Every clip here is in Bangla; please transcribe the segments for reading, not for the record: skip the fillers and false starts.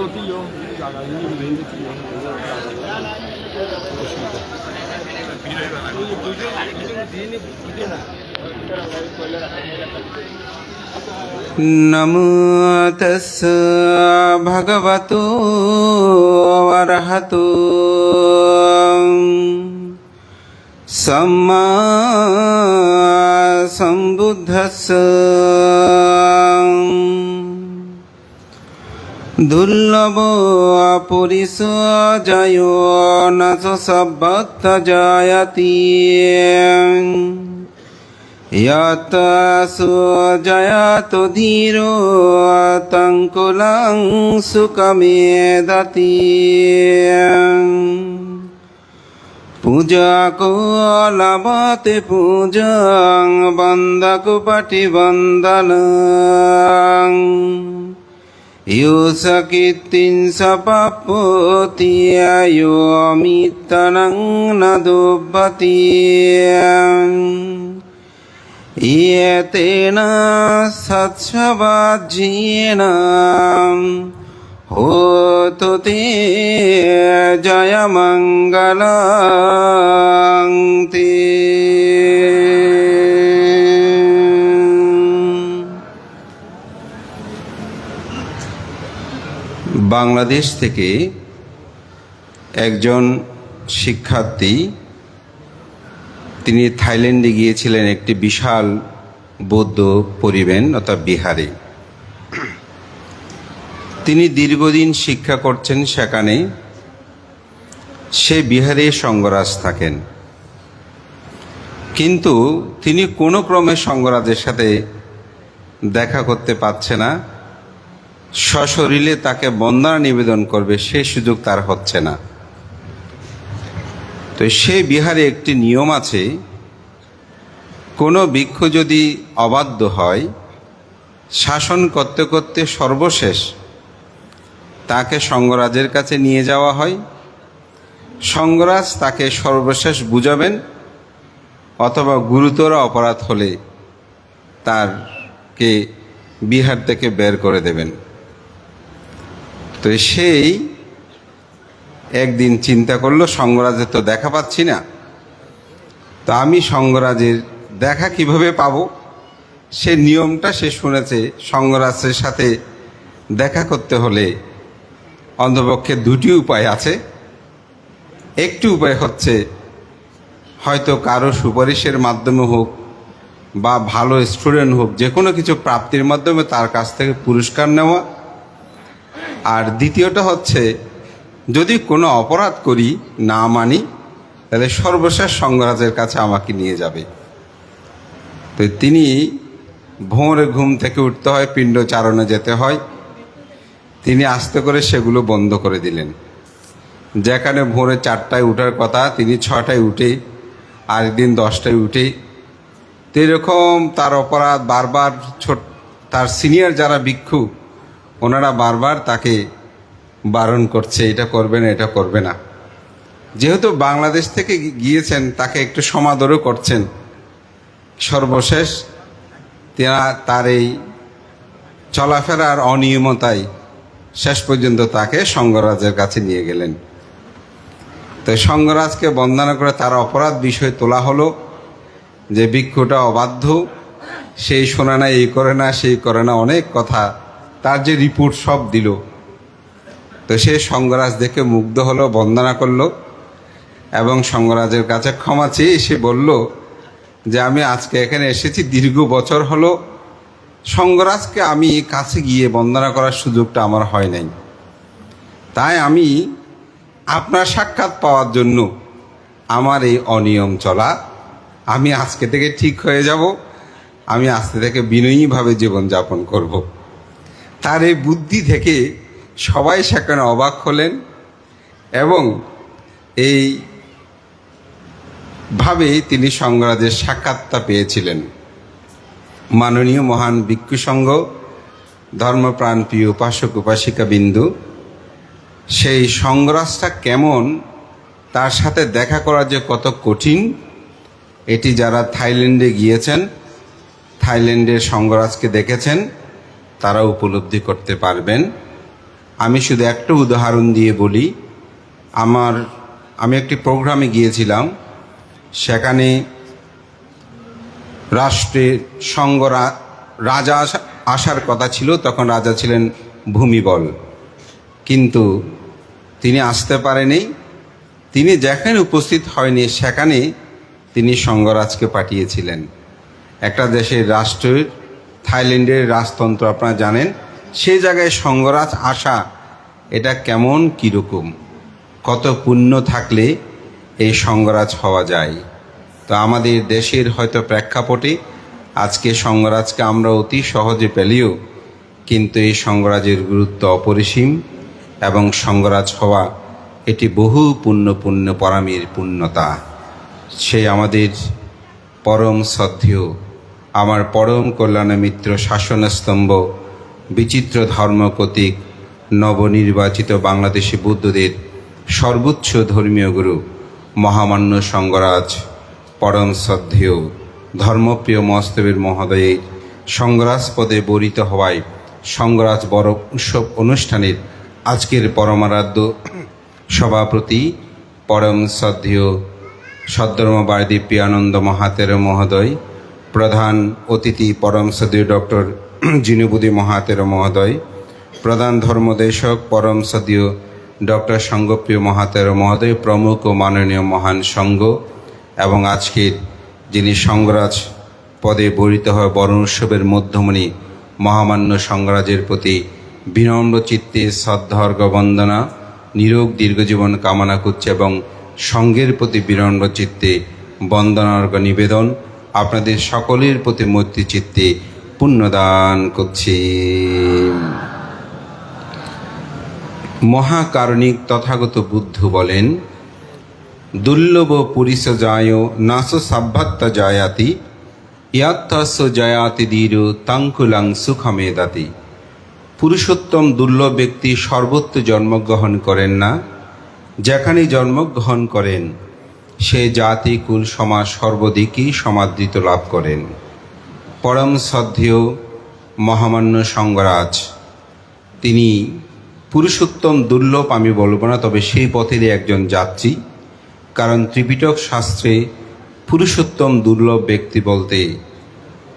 都地有，大概有人的地有。नमो तस्स भगवतो अरहतो सम्मा सम्बुद्धस्स दुर्लभ अपरिसजयो न च सब्बत जायति यत्सु जयतो धीरो तङ्कुलं सुखमेदति पूजा को लभते पूजां बन्दको पटिबन्दनं यो सकीर्तिं सपप्पोति यो अमितनं न दुब्बति येतेन सत्स्ववाज्येन होतु ते जयमङ्गलं ते। বাংলাদেশ থেকে একজন শিক্ষার্থী তিনি থাইল্যান্ডে গিয়েছিলেন একটি বিশাল বৌদ্ধ পরিবেন অর্থাৎ বিহারে। তিনি দীর্ঘদিন শিক্ষা করছেন সেখানে, সে বিহারে সঙ্গরাজ থাকেন, কিন্তু তিনি কোনো ক্রমে সঙ্গরাজের সাথে দেখা করতে পারছে না। সশরীরে তাকে বন্দনা নিবেদন করবে সে সুযোগ তার হচ্ছে না। তো সেই বিহারে একটি নিয়ম আছে, কোনো ভিক্ষু যদি অবাধ্য হয়, শাসন করতে করতে সর্বশেষ তাকে সঙ্গরাজের কাছে নিয়ে যাওয়া হয়। সঙ্গরাজ তাকে সর্বশেষ বুঝাবেন, অথবা গুরুতর অপরাধ হলে তারকে বিহার থেকে বের করে দেবেন। তো সেই একদিন চিন্তা করলো, সঙ্গরাজের তো দেখা পাচ্ছি না, তো আমি সঙ্গরাজের দেখা কিভাবে পাবো? সে নিয়মটা সে শুনেছে, সঙ্গরাজের সাথে দেখা করতে হলে অন্তপক্ষে দুটি উপায় আছে। একটি উপায় হচ্ছে হয়তো কারো সুপারিশের মাধ্যমে হোক বা ভালো স্টুডেন্ট হোক, যে কোনো কিছু প্রাপ্তির মাধ্যমে তার কাছ থেকে পুরস্কার নেওয়া। আর দ্বিতীয়টা হচ্ছে যদি কোনো অপরাধ করি না মানি, তাহলে সর্বশেষ সঙ্গরাজের কাছে আমাকে নিয়ে যাবে। তো তিনি ভোরে ঘুম থেকে উঠতে হয়, পিণ্ডচারণে যেতে হয়। তিনি আস্তে করে সেগুলো বন্ধ করে দিলেন। যেখানে ভোরে 4টায় উঠার কথা, তিনি 6টায় উঠে, আরেকদিন 10টায় উঠে। তো এরকম তার অপরাধ বারবার তার সিনিয়র যারা ভিক্ষু ওনারা বারবার তাকে বারণ করছে, এটা করবে না, এটা করবে না। যেহেতু বাংলাদেশ থেকে গিয়েছেন, তাকে একটু সমাদরও করছেন। সর্বশেষ তার এই চলাফেরার অনিয়মতায় শেষ পর্যন্ত তাকে সঙ্গরাজের কাছে নিয়ে গেলেন। তো সঙ্গরাজকে বন্দনা করে তার অপরাধ বিষয় তোলা হলো, যে ভিক্ষুটা অবাধ্য, সেই শোনে না, এই করে না, সেই করে না, অনেক কথা তার যে রিপোর্ট সব দিল। তো সে সঙ্গরাজ দেখে মুগ্ধ হলো, বন্দনা করলো এবং সঙ্গরাজের কাছে ক্ষমা চেয়ে সে বলল যে আমি আজকে এখানে এসেছি, দীর্ঘ বছর হলো সঙ্গরাজকে আমি কাছে গিয়ে বন্দনা করার সুযোগটা আমার হয় নাই। তাই আমি আপনার সাক্ষাৎ পাওয়ার জন্য আমার এই অনিয়ম চলা, আমি আজকে থেকে ঠিক হয়ে যাব, আমি আজকে থেকে বিনয়ীভাবে জীবনযাপন করব। তার এই বুদ্ধি থেকে সবাই সেখানে অবাক হলেন এবং এই ভাবে তিনি সঙ্গরাজের সাক্ষাৎটা পেয়েছিলেন। মাননীয় মহান ভিক্ষু সংঘ, ধর্মপ্রাণ প্রিয় উপাসক উপাসিকা বিন্দু, সেই সঙ্গরাজটা কেমন, তার সাথে দেখা করা যে কত কঠিন, এটি যারা থাইল্যান্ডে গিয়েছেন, থাইল্যান্ডের সঙ্গরাজকে দেখেছেন, তারা উপলব্ধি করতে পারবেন। আমি শুধু একটা উদাহরণ দিয়ে বলি। আমি একটি প্রোগ্রামে গিয়েছিলাম, সেখানে রাষ্ট্রের রাজা আসার কথা ছিল। তখন রাজা ছিলেন ভূমিবল, কিন্তু তিনি আসতে পারেনি। তিনি যেখানে উপস্থিত হয়নি সেখানে তিনি সঙ্গরাজকে পাঠিয়েছিলেন। একটা দেশের রাষ্ট্রের, থাইল্যান্ডের রাজতন্ত্র আপনারা জানেন, সে জায়গায় সঙ্গরাজ আসা এটা কেমন কীরকম, কত পুণ্য থাকলে এই সঙ্গরাজ হওয়া যায়। তো আমাদের দেশের হয়তো প্রেক্ষাপটে আজকে সঙ্গরাজকে আমরা অতি সহজে পেলেও কিন্তু এই সঙ্গরাজের গুরুত্ব অপরিসীম, এবং সঙ্গরাজ হওয়া এটি বহু পুণ্য পরামীর পুণ্যতা। সে আমাদের পরম শ্রদ্ধেয়, আমার পরম কল্যাণ মিত্র, শাসনস্তম্ভ, বিচিত্র ধর্ম প্রতীক, নবনির্বাচিত বাংলাদেশি বুদ্ধদের সর্বোচ্চ ধর্মীয় গুরু মহামান্য সঙ্গরাজ, পরম শ্রদ্ধেয় ধর্মপ্রিয় মস্তবীর মহোদয়ের সঙ্গরাজ পদে বরিত হওয়ায় সঙ্গরাজ বড় উৎসব অনুষ্ঠানের আজকের পরমারাধ্য সভাপতি, পরম শ্রদ্ধেয় সদ্ধর্মবাদী প্রিয়ানন্দ মহাতের মহোদয়, প্রধান অতিথি পরম শ্রদ্ধেয় ডক্টর জিনুবুদ্দি মহাতের মহোদয়, প্রধান ধর্মদেশক পরম শ্রদ্ধেয় ডক্টর সঙ্গপ্রিয় মহাতের মহোদয় প্রমুখ ও মাননীয় মহান সঙ্গ, এবং আজকের যিনি সঙ্গরাজ পদে বরিত হওয়া বরণ উৎসবের মধ্যমণি মহামান্য সঙ্গরাজের প্রতি বিনম্র চিত্তে শ্রদ্ধার্ঘ বন্দনা, নিরোগ দীর্ঘজীবন কামনা করছে এবং সঙ্গের প্রতি বিনম্র চিত্তে বন্দনার্ঘ নিবেদন, আপনাদের সকলের প্রতি মৈত্রী চিত্তে পুণ্যদান করছি। মহাকারণিক তথাগত বুদ্ধ বলেন, দুর্লভ পুরিসজায় নাস সাভ্যাত্তা জায়াতি ইয়াত্তাস্য জায়াতি দীর তাঙ্কুলাং সুখমেদাতি। পুরুষোত্তম দুর্লভ ব্যক্তি সর্বত্র জন্মগ্রহণ করেন না, যেখানে জন্মগ্রহণ করেন সে জাতি কুল সমাজ সর্বদিকই সমাদৃত লাভ করেন। পরম শ্রদ্ধেয় মহামান্য সঙ্গরাজ, তিনি পুরুষোত্তম দুর্লভ আমি বলবো না, তবে সেই পথেরই একজন যাত্রী। কারণ ত্রিপিটক শাস্ত্রে পুরুষোত্তম দুর্লভ ব্যক্তি বলতে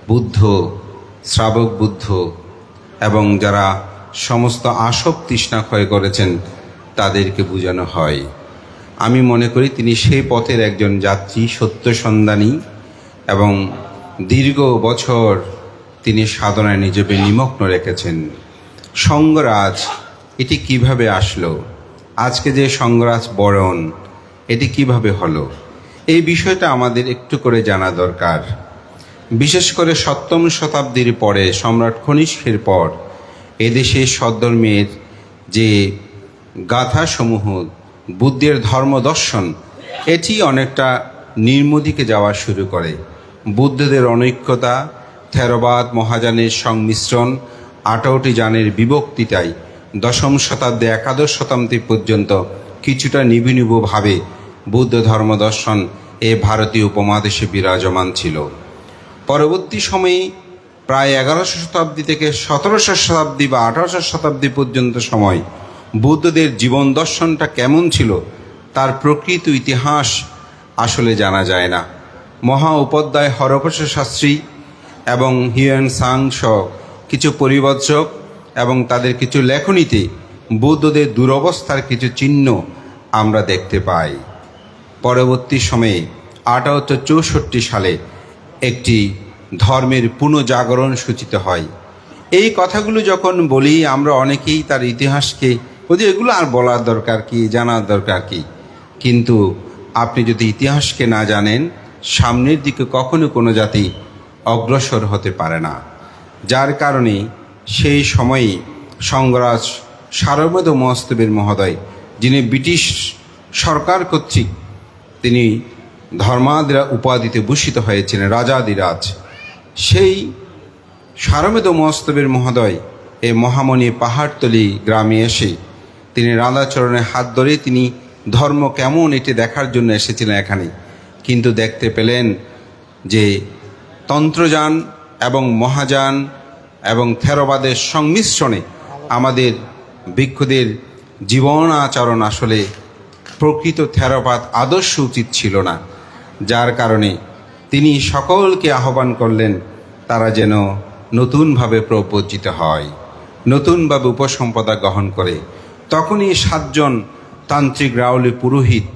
বুদ্ধ, শ্রাবক বুদ্ধ এবং যারা সমস্ত আসব তৃষ্ণা ক্ষয় করেছেন তাদেরকে বোঝানো হয়। আমি মনে করি তিনি সেই পথের একজন যাত্রী, সত্য সন্ধানী, এবং দীর্ঘ বছর তিনি সাধনায় নিজেকে নিমগ্ন রেখেছেন। সঙ্গরাজ এটি কিভাবে আসলো, আজকে যে সঙ্গরাজ বরণ এটি কিভাবে হলো, এই বিষয়টা আমাদের একটু করে জানা দরকার। বিশেষ করে 7ম শতাব্দীর পরে, সম্রাট কনিষ্কের পর এদেশে সদ্ধর্মের যে গাথাসমূহ, বুদ্ধের ধর্মদর্শন, এটি অনেকটা নিম্নদিকে যাওয়া শুরু করে। বুদ্ধদের অনৈক্যতা, থেরবাদ মহাযানের সংমিশ্রণ, 18টি যানের বিভক্তিতাই 10ম শতাব্দী 11শ শতাব্দী পর্যন্ত কিছুটা নিবিড়ভাবে বুদ্ধ ধর্মদর্শন এ ভারতীয় উপমহাদেশে বিরাজমান ছিল। পরবর্তী সময়ে প্রায় 11শ শতাব্দী থেকে 17শ শতাব্দী বা 18শ শতাব্দী পর্যন্ত সময় বুদ্ধদের জীবন দর্শনটা কেমন ছিল তার প্রকৃত ইতিহাস আসলে জানা যায় না। মহা উপাধ্যায় হরপ্রসাদ শাস্ত্রী এবং হিউয়েন সাং সহ কিছু পরিবর্তক এবং তাদের কিছু লেখনীতে বৌদ্ধদের দুরবস্থার কিছু চিহ্ন আমরা দেখতে পাই। পরবর্তী সময়ে 1864 সালে একটি ধর্মের পুনঃজাগরণ সূচিত হয়। এই কথাগুলো যখন বলি আমরা অনেকেই তার ইতিহাসকে বলি এগুলো আর বলার দরকার কি, জানার দরকার কি, কিন্তু আপনি যদি ইতিহাসকে না জানেন সামনের দিকে কখনো কোনো জাতি অগ্রসর হতে পারে না। যার কারণে সেই সময়ে সঙ্গরাজ সারমেদ মহস্তবীর মহোদয়, যিনি ব্রিটিশ সরকার কর্তৃক তিনি ধর্মাদিরা উপাধিতে ভূষিত হয়েছিলেন, রাজাদিরাজ, সেই সারমেদ মহস্তবীর মহোদয় এই মহামণি পাহাড়তলি গ্রামে এসে তিনি রাধাচরণের হাত ধরে তিনি ধর্ম কেমন এটি দেখার জন্য এসেছিলেন এখানে। কিন্তু দেখতে পেলেন যে তন্ত্রযান এবং মহাযান এবং থেরবাদের সংমিশ্রণে আমাদের ভিক্ষুদের জীবন আচরণ আসলে প্রকৃত থেরোপাত আদর্শ উচিত ছিল না, যার কারণে তিনি সকলকে আহ্বান করলেন তারা যেন নতুনভাবে প্রবর্জিত হয়, নতুনভাবে উপসম্পদা গ্রহণ করে। তখনই 7 জন তান্ত্রিক রাউলি পুরোহিত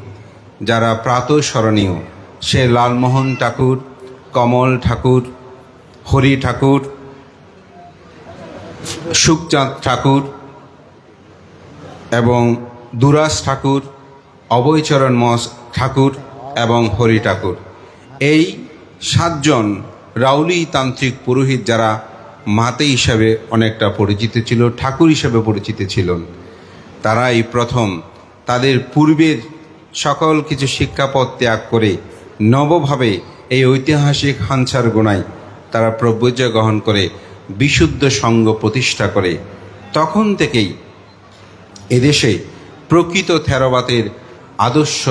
যারা প্রাতঃস্মরণীয়, সে লালমোহন ঠাকুর, কমল ঠাকুর, হরি ঠাকুর, সুখচাঁদ ঠাকুর এবং দুরাস ঠাকুর, অভয়চরণ ঠাকুর এবং হরি ঠাকুর, এই 7 জন রাউলি তান্ত্রিক পুরোহিত যারা মাতে হিসাবে অনেকটা পরিচিত ছিল, ঠাকুর হিসাবে পরিচিত ছিলেন, তারা এই প্রথম তাদের পূর্বের সকল কিছু শিক্ষাপদ ত্যাগ করে নবভাবে এই ঐতিহাসিক হানসার গোনায় তারা প্রব্রজ্য গ্রহণ করে বিশুদ্ধ সঙ্ঘ প্রতিষ্ঠা করে। তখন থেকেই এদেশে প্রকৃত থেরোবাতের আদর্শ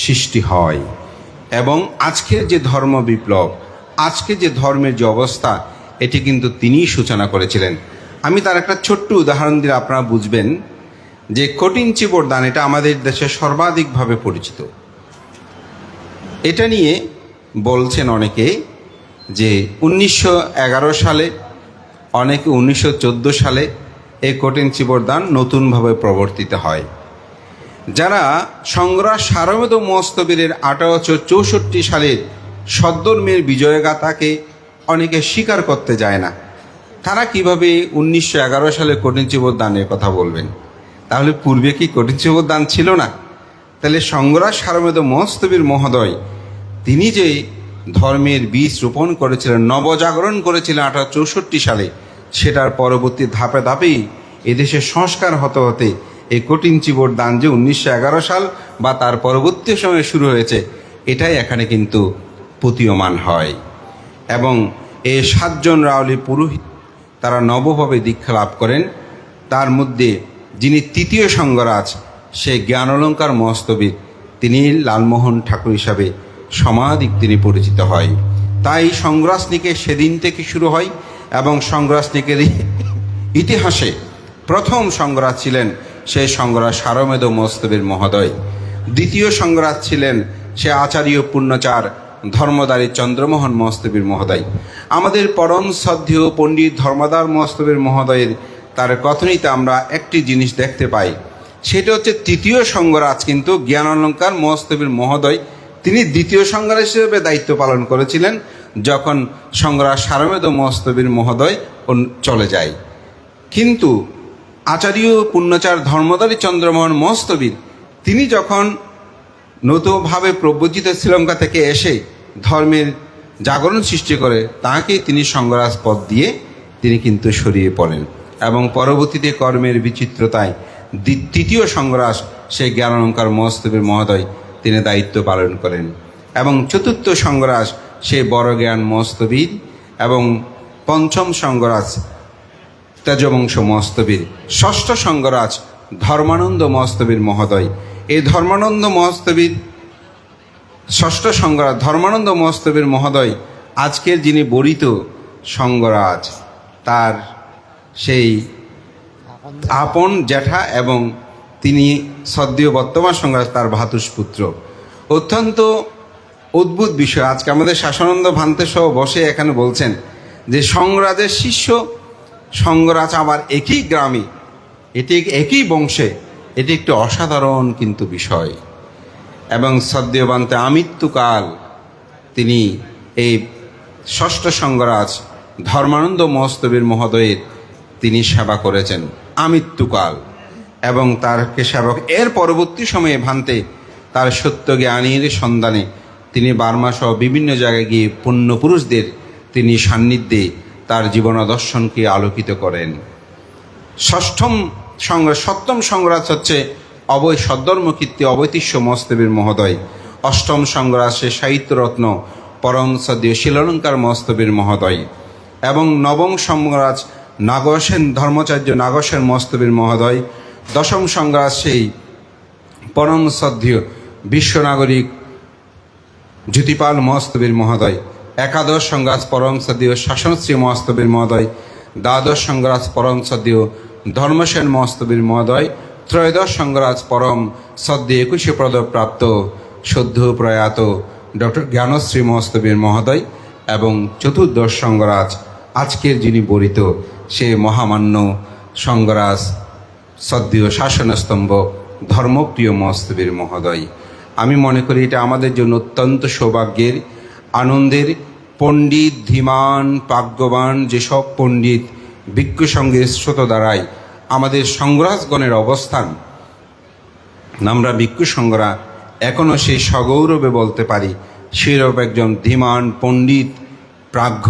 সৃষ্টি হয় এবং আজকের যে ধর্ম বিপ্লব, আজকে যে ধর্মের যে অবস্থা, এটি কিন্তু তিনিই সূচনা করেছিলেন। আমি তার একটা ছোট্ট উদাহরণ দিলে আপনারা বুঝবেন যে কঠিন চিবরদান এটা আমাদের দেশে সর্বাধিকভাবে পরিচিত। এটা নিয়ে বলছেন অনেকে যে 1911 সালে, অনেকে 1914 সালে এই কঠিন চিবরদান নতুনভাবে প্রবর্তিত হয়। যারা সংগ্রাস সারমেদ মস্তবীরের 1864 সালের সদ্ধর্মের বিজয়গাথাকে অনেকে স্বীকার করতে যায় না, তারা কিভাবে 1911 সালে কঠিন চিবরদানের কথা বলবেন? তাহলে পূর্বে কি কঠিন চিবরদান ছিল না? তাহলে সংগ্রাস সারমেদ মস্তবীর মহোদয় তিনি যে ধর্মের বীজ রোপণ করেছিলেন, নবজাগরণ করেছিলেন 1864 সালে, সেটার পরবর্তী ধাপে ধাপেই এদেশে সংস্কার হতে হতে এই কঠিন চিবরদান যে 1911 সাল বা তার পরবর্তী সময়ে শুরু হয়েছে, এটাই এখানে কিন্তু প্রতীয়মান হয়। এবং এই 7 জন রাওলি পুরোহিত তারা নবভাবে দীক্ষা লাভ করেন। তার মধ্যে যিনি তৃতীয় সংঘরাজ, সে জ্ঞানালঙ্কার মস্তবীর, তিনি লালমোহন ঠাকুর হিসাবে সমাধিক তিনি পরিচিত হয়। তাই সংগ্রাসনিকে সেদিন থেকে শুরু হয় এবং সংগ্রাসনিকের ইতিহাসে প্রথম সংগ্রাস ছিলেন সেই সংগ্রাস সারমেদ মস্তবীর মহোদয়। দ্বিতীয় সংগ্রাস ছিলেন সে আচার্য পূর্ণচার ধর্মদারী চন্দ্রমোহন মস্তবীর মহোদয়। আমাদের পরম শ্রদ্ধেয় পণ্ডিত ধর্মদার মস্তবীর মহোদয়ের তার কথনিতে আমরা একটি জিনিস দেখতে পাই, সেটা হচ্ছে তৃতীয় সংঘরাজ কিন্তু জ্ঞানালঙ্কার মস্তবীর মহোদয় তিনি দ্বিতীয় সংঘরাজ হিসেবে দায়িত্ব পালন করেছিলেন যখন সংগ্রাস সারমেদ মস্তবীর মহোদয় চলে যায়। কিন্তু আচার্য পূর্ণচার ধর্মদারী চন্দ্রমোহন মস্তবীর তিনি যখন নতুনভাবে প্রব্রজিত শ্রীলঙ্কা থেকে এসে ধর্মের জাগরণ সৃষ্টি করে, তাকেই তিনি সংঘরাজ পদ দিয়ে তিনি কিন্তু সরিয়ে পড়েন এবং পরবর্তীতে কর্মের বিচিত্রতায় তৃতীয় সংঘরাজ সেই জ্ঞানালঙ্কার মস্তবীর মহোদয় তিনি দায়িত্ব পালন করেন এবং চতুর্থ সংঘরাজ সেই বড় জ্ঞান মস্তবীর এবং পঞ্চম সংঘরাজ তেজবংশ মস্তবীর, ষষ্ঠ সংঘরাজ ধর্মানন্দ মস্তবীর মহোদয়। এই ধর্মানন্দ মস্তবীর ষষ্ঠ সংঘরাজ ধর্মানন্দ মস্তবীর মহোদয় আজকের যিনি বরিত সংঘরাজ, তার সেই আপন জ্যাঠা এবং তিনি সদ্য বর্তমান সংঘরাজ তার ভ্রাতুষ্পুত্র। অত্যন্ত অদ্ভুত বিষয়, আজকে আমাদের শাসনানন্দ ভান্তে সহ বসে এখানে বলছেন যে সংঘরাজের শিষ্য সংঘরাজ আবার একই গ্রামে, এটি একই বংশে, এটি একটি অসাধারণ কিন্তু বিষয়। এবং সদ্যবান্তে আমৃত্যুকাল তিনি এই ষষ্ঠ সংঘরাজ ধর্মানন্দ মস্তবীর মহোদয়ের তিনি সেবা করেছেন আমৃত্যুকাল এবং তারকে সেবক। এর পরবর্তী সময়ে ভান্তে তার সত্য জ্ঞানীর সন্ধানে তিনি বার্মা সহ বিভিন্ন জায়গায় গিয়ে পুণ্যপুরুষদের তিনি সান্নিধ্যে তার জীবনাদর্শনকে আলোকিত করেন। সপ্তম সংঘরাজ হচ্ছে অবৈ সদ্ধর্মকীর্তি অবৈতিষ্য মস্তবীর মহোদয়। অষ্টম সংঘরাজ সে সাহিত্যরত্ন পরম সদ্য শিলালঙ্কার মস্তবীর মহোদয় এবং নবম সংঘরাজ নাগসেন ধর্মাচার্য নাগসেন মস্তবীর মহোদয়। দশম সংঘরাজ সেই পরম সদ্য বিশ্বনাগরিক জ্যোতিপাল মস্তবীর মহোদয়। একাদশ সংঘরাজ পরম সদ্য শাসনশ্রী মস্তবীর মহোদয়। দ্বাদশ সংঘরাজ পরম সদ্য ধর্মসেন মস্তবীর মহোদয়, ত্রয়োদশ সঙ্গরাজ পরম সদ্য 21শে পদপ্রাপ্ত সদ্য প্রয়াত ডক্টর জ্ঞানশ্রী মস্তবীর মহোদয় এবং চতুর্দশ সঙ্গরাজ আজকের যিনি বরিত সে মহামান্য সঙ্গরাজ সদ্য শাসনস্তম্ভ ধর্মপ্রিয় মস্তবীর মহোদয়। আমি মনে করি এটা আমাদের জন্য অত্যন্ত সৌভাগ্যের, আনন্দের। পণ্ডিত, ধীমান, ভাগ্যবান যেসব পণ্ডিত ভিক্ষু সঙ্গের স্রোত দ্বারাই আমাদের সঙ্গরাজগণের অবস্থান, আমরা ভিক্ষু সঙ্গরা এখনও সেই সগৌরবে বলতে পারি সেরূপ একজন ধীমান পণ্ডিত প্রাজ্ঞ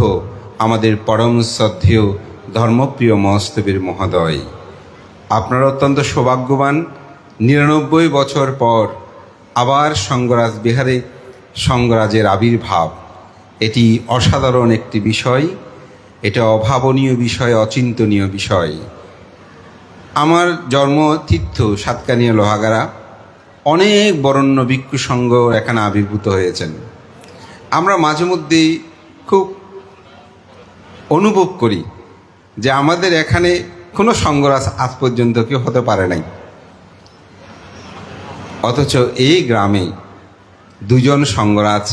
আমাদের পরম শ্রদ্ধেয় ধর্মপ্রিয় মস্তবীর মহোদয়। আপনারা অত্যন্ত সৌভাগ্যবান। 99 বছর পর আবার সঙ্গরাজ বিহারে সঙ্গরাজের আবির্ভাব, এটি অসাধারণ একটি বিষয়, এটা অভাবনীয় বিষয়, অচিন্তনীয় বিষয়। আমার জন্মতীর্থ সাতকানিয়া লোহাগাড়া, অনেক বরেণ্য ভিক্ষু সংঘ এখানে আবির্ভূত হয়েছেন। আমরা মাঝে মধ্যেই খুব অনুভব করি যে আমাদের এখানে কোনো সঙ্গরাজ আজ পর্যন্ত কেউ হতে পারে নাই, অথচ এই গ্রামে দুজন সঙ্গরাজ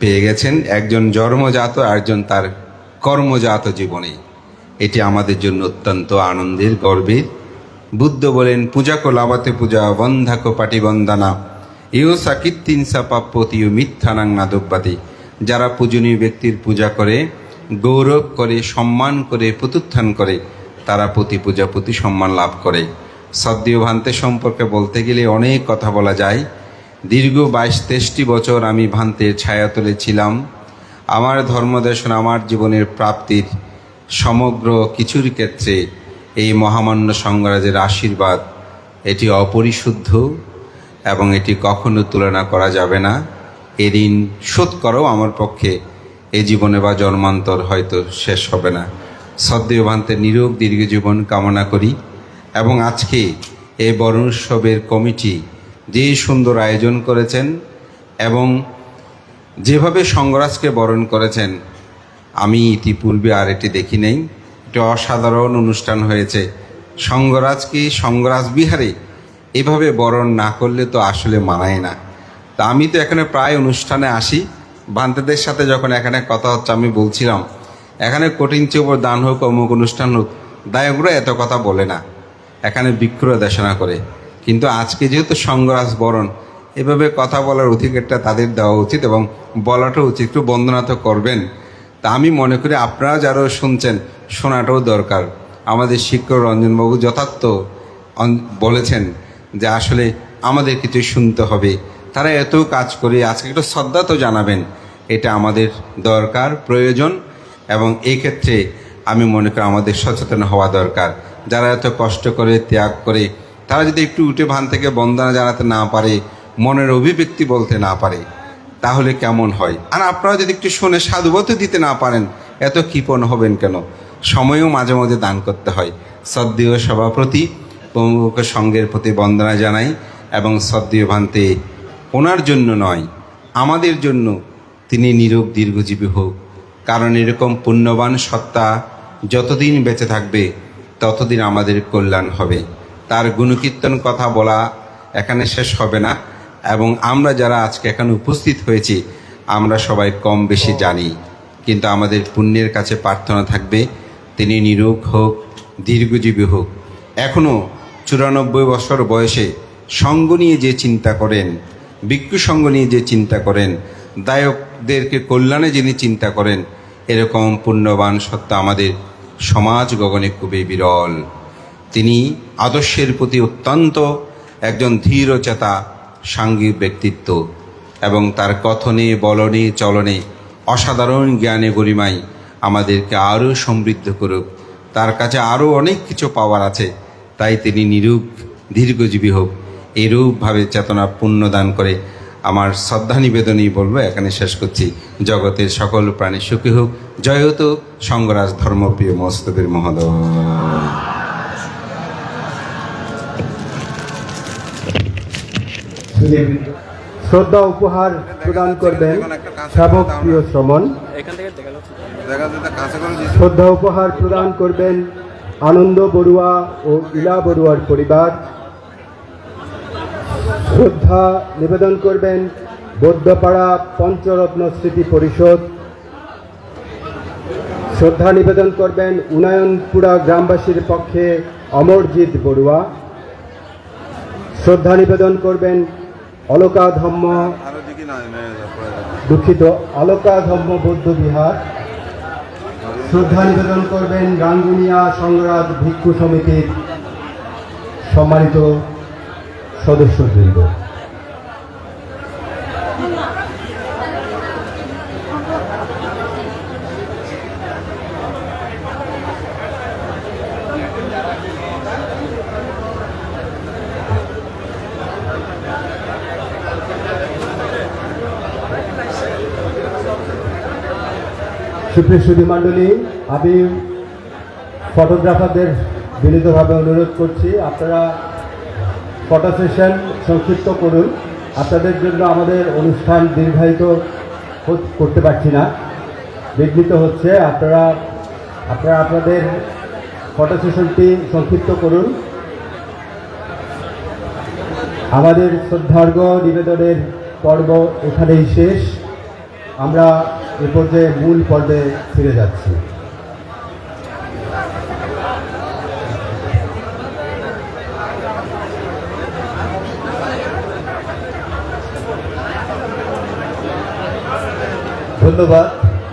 পেয়ে গেছেন, একজন জন্মজাত, একজন তার কর্মজাত জীবনে। এটি আমাদের জন্য অত্যন্ত আনন্দের, গর্বের। বুদ্ধ বলেন, পূজা কো লাভাতে পূজা, বন্ধা কো পাটি বন্দানা, ইউ সাকিত্তিন সাপাপ্পতিও মিথ্যানাং নাদব্বাতি। যারা পূজনীয় ব্যক্তির পূজা করে, গৌরব করে, সম্মান করে, প্রত্যুত্থান করে, তারা প্রতি পূজা প্রতি সম্মান লাভ করে। সদ্দীয় ভান্তে সম্পর্কে বলতে গেলে অনেক কথা বলা যায়। দীর্ঘ 22-23 বছর আমি ভান্তের ছায়াতলে ছিলাম। আমার ধর্মদর্শন, আমার জীবনের প্রাপ্তির সমগ্র কিছুর ক্ষেত্রে এই মহামান্য সঙ্গরাজের আশীর্বাদ, এটি অপরিশুদ্ধ এবং এটি কখনো তুলনা করা যাবে না। এ ঋণ শোধ করাও আমার পক্ষে এ জীবনে বা জন্মান্তর হয়তো শেষ হবে না। সদ্দীয় ভান্তের নিরোগ দীর্ঘ জীবন কামনা করি। এবং আজকে এই বরণোৎসবের কমিটি যে সুন্দর আয়োজন করেছেন এবং যেভাবে সঙ্গরাজকে বরণ করেছেন, আমি ইতিপূর্বে আর এটি দেখি নেই। এটা অসাধারণ অনুষ্ঠান হয়েছে। সঙ্গরাজকে সঙ্গরাজ বিহারে এভাবে বরণ না করলে তো আসলে মানায় না। তা আমি তো এখানে প্রায় অনুষ্ঠানে আসি, ভান্তেদের সাথে যখন এখানে কথা হচ্ছে আমি বলছিলাম এখানে কঠিন চেয়ে দান হোক, অমুক অনুষ্ঠান হোক, দায়করা এত কথা বলে না, এখানে ভিক্ষুরা দেশনা করে। কিন্তু আজকে যেহেতু সঙ্গরাজ বরণ, এভাবে কথা বলার অধিকারটা তাদের দেওয়া উচিত এবং বলাটাও উচিত। একটু বন্দনা তো করবেন। তা আমি মনে করি আপনারা যারা শুনছেন, শোনাটাও দরকার। আমাদের শিক্ষক রঞ্জনবাবু যথার্থ বলেছেন যে আসলে আমাদের কিছু শুনতে হবে। তারা এত কাজ করে, আজকে একটু শ্রদ্ধা তো জানাবেন, এটা আমাদের দরকার, প্রয়োজন। এবং এই ক্ষেত্রে আমি মনে করি আমাদের সচেতন হওয়া দরকার। যারা এত কষ্ট করে, ত্যাগ করে, তারা যদি একটু উঠে ভান থেকে বন্দনা জানাতে না পারে, মনের অভিব্যক্তি বলতে না পারে, তাহলে কেমন হয়? আর আপনারা যদি একটু শুনে সাধুবাদ দিতে না পারেন, এত কৃপণ হবেন কেন? সময়ও মাঝে মাঝে দান করতে হয়। সদ্দীয় সভাপতি প্রমুখ সঙ্গের প্রতি বন্দনা জানাই এবং সদ্দীয় ভান্তে ওনার জন্য নয়, আমাদের জন্য তিনি নিরোগ দীর্ঘজীবী হোক। কারণ এরকম পুণ্যবান সত্তা যতদিন বেঁচে থাকবে ততদিন আমাদের কল্যাণ হবে। তার গুণকীর্তন কথা বলা এখানে শেষ হবে না। এবং আমরা যারা আজকে এখানে উপস্থিত হয়েছি, আমরা সবাই কম বেশি জানি, কিন্তু আমাদের পুণ্যের কাছে প্রার্থনা থাকবে তিনি নিরোগ হোক, দীর্ঘজীবী হোক। এখনও 94 বছর বয়সে সঙ্গ নিয়ে যে চিন্তা করেন, ভিক্ষু সঙ্গ নিয়ে যে চিন্তা করেন, দায়কদেরকে কল্যাণে যিনি চিন্তা করেন, এরকম পুণ্যবান সত্তা আমাদের সমাজ গগনে খুবই বিরল। তিনি আদর্শের প্রতি অত্যন্ত একজন ধীরচেতা সাঙ্গিক ব্যক্তিত্ব এবং তার কথনে, বলনে, চলনে অসাধারণ জ্ঞানে গরিমায় আমাদেরকে আরও সমৃদ্ধ করুক। তার কাছে আরও অনেক কিছু পাওয়ার আছে, তাই তিনি নিরূপ দীর্ঘজীবী হোক, এরূপভাবে চেতনা পুণ্যদান করে আমার শ্রদ্ধা নিবেদনই বলবো। এখানে শেষ করছি। জগতের সকল প্রাণী সুখী হোক। জয়ত সঙ্গরাজ ধর্মপ্রিয় মস্তবীর মহোদয়। শ্রদ্ধা উপহার প্রদান করবেন সেবক প্রিয় শ্রমণ। শ্রদ্ধা উপহার প্রদান করবেন আনন্দ বড়ুয়া ও ইলা বড়ুয়ার পরিবার। শ্রদ্ধা নিবেদন করবেন বৌদ্ধপাড়া পঞ্চরত্ন স্মৃতি পরিষদ। শ্রদ্ধা নিবেদন করবেন উন্নয়নপুরা গ্রামবাসীর পক্ষে অমরজিৎ বড়ুয়া। শ্রদ্ধা নিবেদন করবেন অলকা ধম্ম অলকা ধম্ম বৌদ্ধ বিহার। শ্রদ্ধা নিবেদন করবেন রাঙ্গুনিয়া সংগ্রাজ ভিক্ষু সমিতির সম্মানিত সদস্যবৃন্দ। সুপ্রিয় সুধী মণ্ডলী, আমি ফটোগ্রাফারদের বিনীতভাবে অনুরোধ করছি আপনারা ফটো সেশন সংক্ষিপ্ত করুন। আপনাদের জন্য আমাদের অনুষ্ঠান দীর্ঘায়িত করতে পারছি না, বিঘ্নিত হচ্ছে। আপনারা আপনাদের ফটো সেশনটি সংক্ষিপ্ত করুন। আমাদের শ্রদ্ধার্ঘ্য নিবেদনের পর্ব এখানেই শেষ। আমরা এ পর্যায়ে মূল পর্বে ফিরে যাচ্ছি। ধন্যবাদ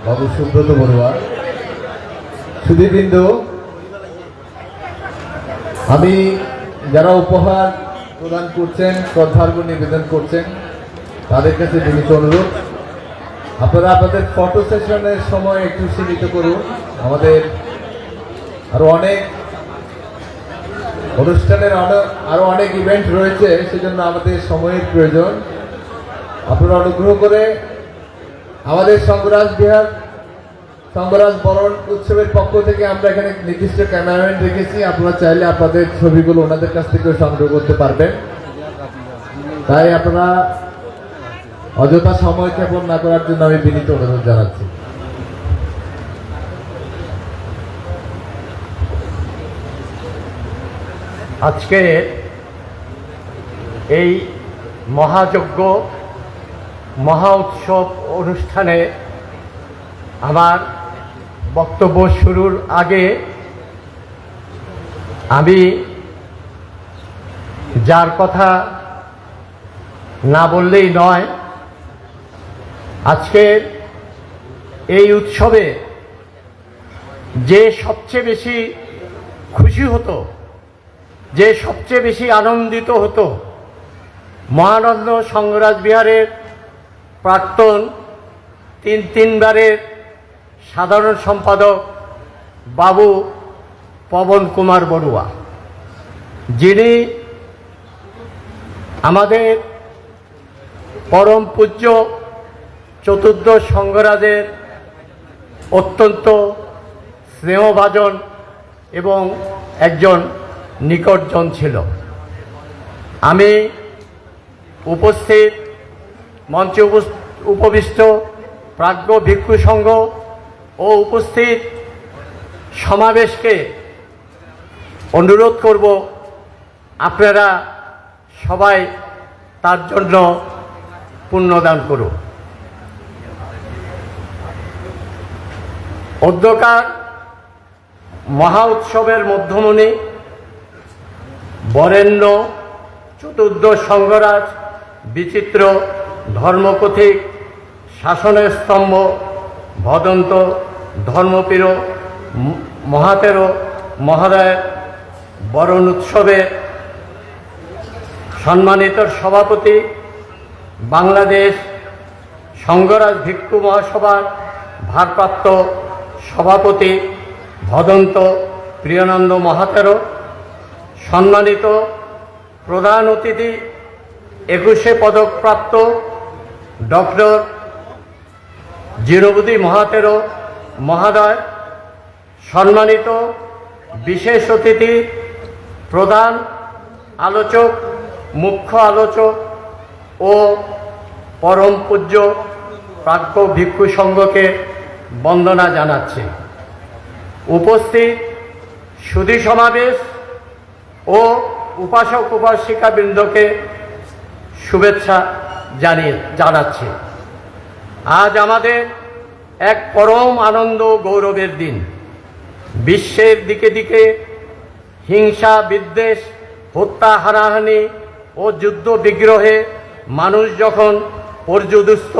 বাবু সুব্রত বড়ুয়া। সুধীবৃন্দ, আমি যারা উপহার প্রদান করছেন, শ্রদ্ধার্ঘ্য নিবেদন করছেন, তাদের কাছে বিনীত অনুরোধ আপনারা আপনাদের ফটো সেশনের সময় একটু সীমিত করুন। আমাদের আরো অনেক অনুষ্ঠানের আরো অনেক ইভেন্ট রয়েছে, সেজন্য আমাদের সময়ের প্রয়োজন। আপনারা অনুগ্রহ করে আমাদের সঙ্গরাজ বরণ উৎসবের পক্ষ থেকে আমরা এখানে নির্দিষ্ট ক্যামেরাম্যান রেখেছি। আপনারা চাইলে আপনাদের ছবিগুলো ওনাদের কাছ থেকে সংগ্রহ করতে পারবেন। তাই আপনারা অযথা সময় ক্ষেপণ না করার জন্য আমি বিনীত অনুরোধ জানাচ্ছি। আজকে এই মহাযজ্ঞ মহা উৎসব অনুষ্ঠানে আমার বক্তব্য শুরুর আগে আমি যার কথা না বললেই নয়, আজকের এই উৎসবে যে সবচেয়ে বেশি খুশি হতো, যে সবচেয়ে বেশি আনন্দিত হতো, মহানন্দ সংঘরাজ বিহারের প্রাক্তন তিনবারের সাধারণ সম্পাদক বাবু পবন কুমার বড়ুয়া, যিনি আমাদের পরম পূজ্য চতুর্দশ সংঘরাজের অত্যন্ত স্নেহভাজন এবং একজন নিকটজন ছিল। আমি উপস্থিত মঞ্চে উপবিষ্ট প্রাজ্ঞ ভিক্ষু সংঘ ও উপস্থিত সমাবেশকে অনুরোধ করব, আপনারা সবাই তার জন্য পুণ্যদান করুন। অধ্যকার মহা উৎসবের মধ্যমণি বরেণ্য চতুর্দশ সংঘরাজ বিচিত্র ধর্মপথিক শাসনের স্তম্ভ ভদন্ত ধর্মপীর মহাতের মহোদয়ের বরণ উৎসবে সম্মানিত সভাপতি, বাংলাদেশ সংঘরাজ ভিক্ষু মহাসভার ভারপ্রাপ্ত সভাপতি ভদন্ত প্রিয়ানন্দ মহাতের, সম্মানিত প্রধান অতিথি 21 পদকপ্রাপ্ত ডক্টর জিনবুদ্দি মহাতের মহোদয়, সম্মানিত বিশেষ অতিথি, প্রধান আলোচক, মুখ্য আলোচক ও পরম পূজ্য প্রাজ্ঞ ভিক্ষু সংঘকে বন্দনা জানাচ্ছি। উপস্থিত সুধী সমাবেশ ও উপাসক উপাসিকাবৃন্দকে শুভেচ্ছা জানাচ্ছি। আজ আমাদের এক পরম আনন্দ গৌরবের দিন। বিশ্বের দিকে দিকে হিংসা বিদ্বেষ হত্যা হানাহানি ও যুদ্ধ বিগ্রহে মানুষ যখন পর্যুদুস্ত,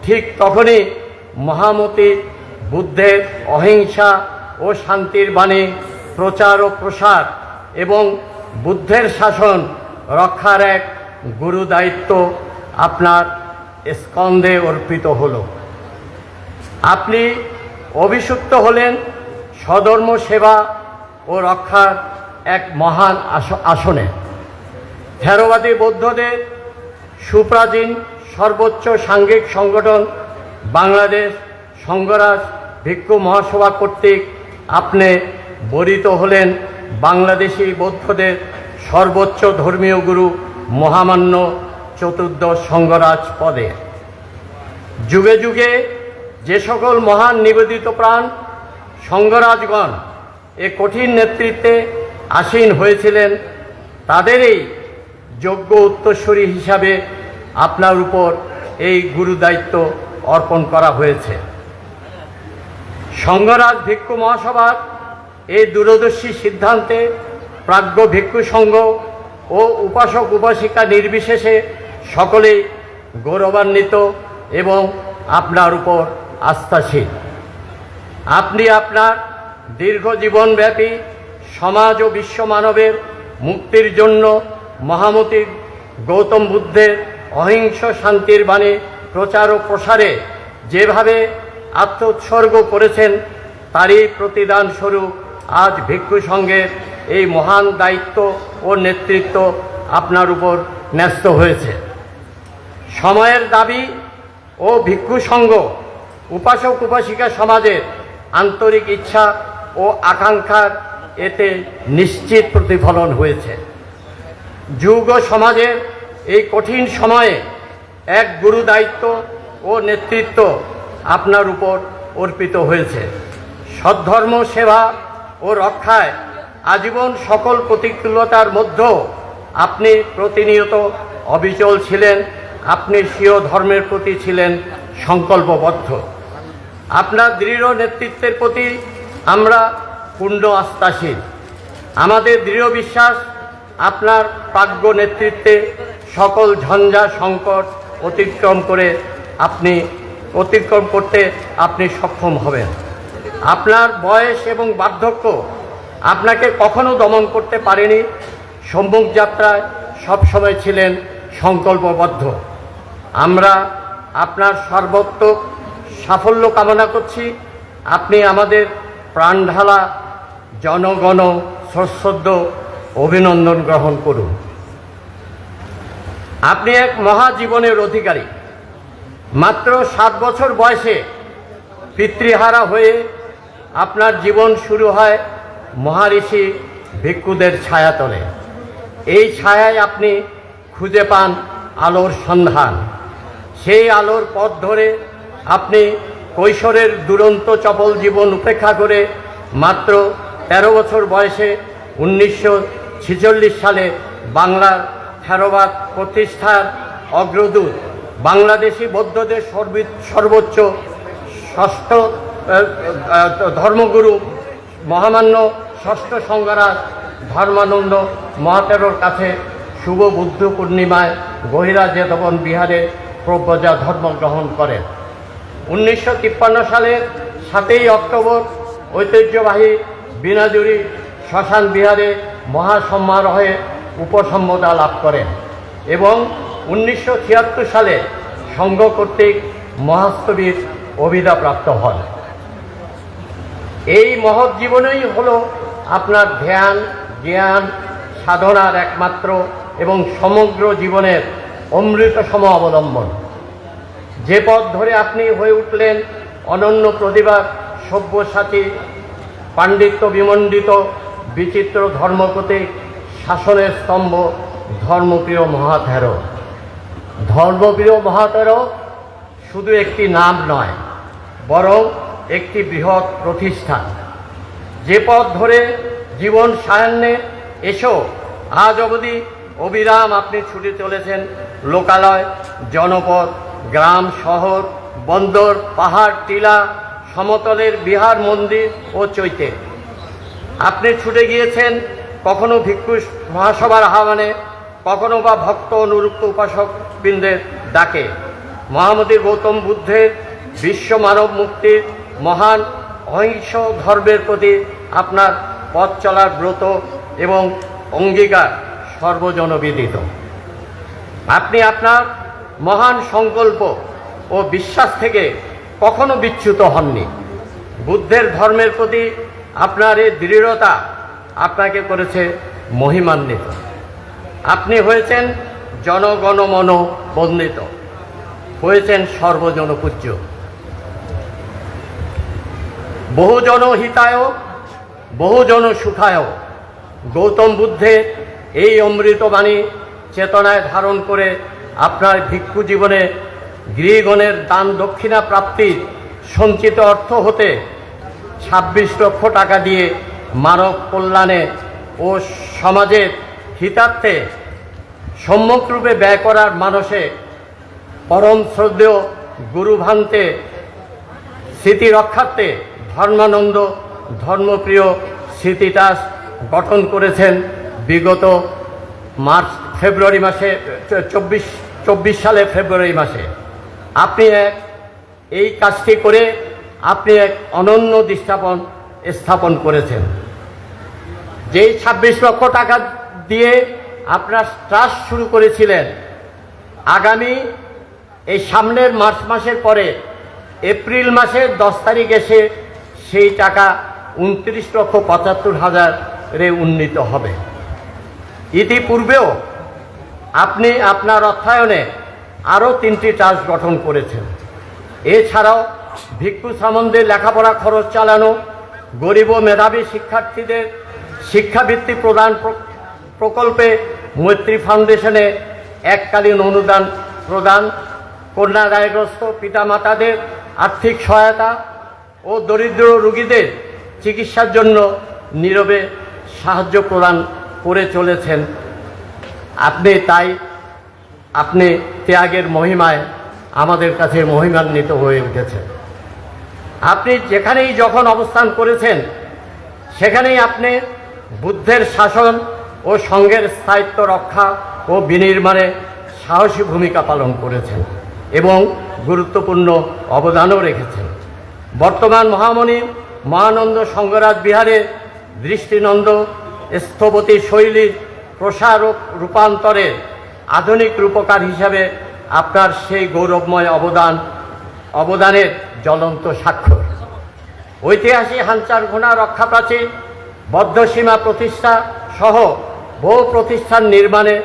ঠিক তখনই মহামতি বুদ্ধের অহিংসা ও শান্তির বাণী প্রচার ও প্রসার এবং বুদ্ধের শাসন রক্ষার এক গুরু দায়িত্ব আপনার স্কন্ধে অর্পিত হল। আপনি অভিষিক্ত হলেন স্বধর্ম সেবা ও রক্ষার এক মহান আসনে। থেরবাদী বৌদ্ধদের সুপ্রাচীন সর্বোচ্চ সাংঘিক সংগঠন বাংলাদেশ সংঘরাজ ভিক্ষু মহাসভা কর্তৃক আপনি বরিত হলেন বাংলাদেশি বৌদ্ধদের সর্বোচ্চ ধর্মীয় গুরু মহামান্য চতুর্দশ সংঘরাজ পদে। যুগে যুগে যে সকল মহান নিবেদিত প্রাণ সংঘরাজগণ এ কঠিন নেতৃত্বে আসীন হয়েছিলেন, তাদেরই যোগ্য উত্তরসূরি হিসাবে আপনার উপর এই গুরু দায়িত্ব অর্পণ করা হয়েছে। সংঘরাজ ভিক্ষু মহাসভার এই দূরদর্শী সিদ্ধান্তে প্রাজ্ঞ ভিক্ষু সংঘ ও উপাসক উপাসিকা নির্বিশেষে সকলেই গৌরবান্বিত এবং আপনার উপর আস্থাশীল। আপনি আপনার দীর্ঘ জীবনব্যাপী সমাজ ও বিশ্ব মানবের মুক্তির জন্য মহামতি গৌতম বুদ্ধের অহিংস শান্তির বাণী প্রচার ও প্রসারে যেভাবে আত্মোৎসর্গ করেছেন, তারই প্রতিদান স্বরূপ আজ ভিক্ষু সংঘের এই মহান দায়িত্ব ও নেতৃত্ব আপনার উপর ন্যস্ত হয়েছে। সময়ের দাবি ও ভিক্ষু সংঘ উপাসক উপাসিকা সমাজের আন্তরিক ইচ্ছা ও আকাঙ্ক্ষার এতে নিশ্চিত প্রতিফলন হয়েছে। যুগ ও সমাজের এই কঠিন সময়ে এক গুরু দায়িত্ব ও নেতৃত্ব আপনার উপর অর্পিত হয়েছে। সদ্ধর্ম সেবা ও রক্ষায় আজীবন সকল প্রতিকূলতার মধ্যেও আপনি প্রতিনিয়ত অবিচল ছিলেন। আপনি স্বীয় ধর্মের প্রতি ছিলেন সংকল্পবদ্ধ। আপনার দৃঢ় নেতৃত্বের প্রতি আমরা পূর্ণ আস্থাশীল। আমাদের দৃঢ় বিশ্বাস আপনার প্রাজ্ঞ নেতৃত্বে সকল ঝঞ্ঝা সংকট অতিক্রম করতে আপনি সক্ষম হবেন। আপনার বয়স এবং বার্ধক্য আপনাকে কখনো দমন করতে পারেনি। সম্মুখ যাত্রায় সবসময় ছিলেন সংকল্পবদ্ধ। আমরা আপনার সর্বোত্তম সাফল্য কামনা করছি। আপনি আমাদের প্রাণঢালা জনগণ সশ্রদ্ধ অভিনন্দন গ্রহণ করুন। আপনি এক মহাজীবনের অধিকারী। মাত্র 7 বছর বয়সে পিতৃহারা হয়ে আপনার জীবন শুরু হয় মহারিষি ভিক্ষুদের ছায়াতলে। এই ছায়ায় আপনি খুঁজে পান আলোর সন্ধান। সেই আলোর পথ ধরে আপনি কৈশোরের দুরন্ত চপল জীবন উপেক্ষা করে মাত্র 13 বছর বয়সে 1946 সালে বাংলার থেরবাদ প্রতিষ্ঠার অগ্রদূত বাংলাদেশি বৌদ্ধদের সর্বোচ্চ ষষ্ঠ ধর্মগুরু মহামান্য ষষ্ঠ সংঘরাজ ধর্মানন্দ মহাতেরোর কাছে শুভ বুদ্ধ পূর্ণিমায় গহিরা জেতবন বিহারে প্রব্রজা ধর্ম গ্রহণ করেন। 1953 সালের 7ই অক্টোবর ঐতিহ্যবাহী বিনাজুরি শ্মশান বিহারে মহাসমারোহে উপসম্পদা লাভ করেন এবং 1976 সালে সংঘ কর্তৃক মহাস্তবীর অভিধা প্রাপ্ত হন। এই মহৎ জীবনেই হলো আপনার ধ্যান জ্ঞান সাধনার একমাত্র এবং সমগ্র জীবনের অমৃতসম অবলম্বন। যে পথ ধরে আপনি হয়ে উঠলেন অনন্য প্রতিভা সব্যসাচী পাণ্ডিত্য বিমণ্ডিত বিচিত্র ধর্মপ্রতীক শাসনের স্তম্ভ ধর্মপ্রিয় মহাতেরো। ধর্মপ্রিয় মহাতেরো শুধু একটি নাম নয়, বরং একটি বৃহৎ প্রতিষ্ঠান। যে পথ ধরে জীবন সায়ান্নে এসো আজ অবধি অবিরাম আপনি ছুটে চলেছেন লোকালয়, জনপদ, গ্রাম, শহর, বন্দর, পাহাড়, টিলা, সমতলের বিহার, মন্দির ও চৈতে। আপনি ছুটে গিয়েছেন কখনো ভিক্ষু মহাসভার আহ্বানে, কখনো বা ভক্ত অনুরুক্ত উপাসক বৃন্দের ডাকে। মহামতি গৌতম বুদ্ধের বিশ্ব মানব মুক্তির মহান অহিংস ধর্মের প্রতি আপনার পথ চলার ব্রত এবং অঙ্গীকার সর্বজনবিদিত। আপনি আপনার মহান সংকল্প ও বিশ্বাস থেকে কখনো বিচ্যুত হননি। বুদ্ধের ধর্মের প্রতি আপনার এই দৃঢ়তা আপনাকে করেছে মহিমান্বিত। আপনি হয়েছেন জনগণমন বন্দিত, হয়েছেন সর্বজনপূজ্য। বহুজন হিতায় বহুজন সুখায় গৌতম বুদ্ধের এই অমৃতবাণী চেতনায় ধারণ করে আপনার ভিক্ষু জীবনে গৃহগণের দান দক্ষিণা প্রাপ্তির সঞ্চিত অর্থ হতে 26 লক্ষ টাকা দিয়ে মানব কল্যাণে ও সমাজের হিতার্থে সম্যকরূপে ব্যয় করার মানসে পরম শ্রদ্ধেয় গুরুভান্তে স্মৃতি রক্ষার্থে ধর্মানন্দ ধর্মপ্রিয় স্মৃতিটাস গঠন করেছেন বিগত ফেব্রুয়ারি মাসে 24 সালে ফেব্রুয়ারি মাসে। আপনি এই কাজটি করে আপনি এক অনন্য দৃষ্টাপন স্থাপন করেছেন। যেই 26 লক্ষ টাকা দিয়ে আপনার ট্রাস্ট শুরু করেছিলেন, আগামী এই সামনের মার্চ মাসের পরে এপ্রিল মাসের 10 তারিখ এসে সেই টাকা 29,75,000-এ উন্নীত হবে। ইতিপূর্বেও আপনি আপনার অর্থায়নে আরও 3টি ট্রাস্ট গঠন করেছেন। এছাড়াও ভিক্ষু শ্রামণদের লেখাপড়া খরচ চালানো, গরিব ও মেধাবী শিক্ষার্থীদের শিক্ষাবৃত্তি প্রদান প্রকল্পে মৈত্রী ফাউন্ডেশনে এককালীন অনুদান প্রদান, কন্যা দায়গ্রস্ত পিতামাতাদের আর্থিক সহায়তা ও দরিদ্র রোগীদের চিকিৎসার জন্য নীরবে সাহায্য প্রদান করে চলেছেন। আপনি ত্যাগের মহিমায় আমাদের কাছে মহিমান্বিত হয়ে উঠেছেন। আপনি যেখানেই যখন অবস্থান করেছেন সেখানেই আপনি বুদ্ধের শাসন ও সঙ্ঘের স্থায়িত্ব রক্ষা ও বিনির্মাণে সাহসী ভূমিকা পালন করেছেন এবং গুরুত্বপূর্ণ অবদানও রেখেছেন। বর্তমান মহামণি মহানন্দ সঙ্ঘরাজ বিহারে দৃষ্টিনন্দ স্থপতি শৈলীর প্রসার ও রূপান্তরের আধুনিক রূপকার হিসাবে আপনার সেই গৌরবময় অবদানের জ্বলন্ত স্বাক্ষর। ঐতিহাসিক হাঞ্চারঘোনা রক্ষা প্রাচীর, বদ্ধসীমা প্রতিষ্ঠা সহ বহু প্রতিষ্ঠান নির্মাণে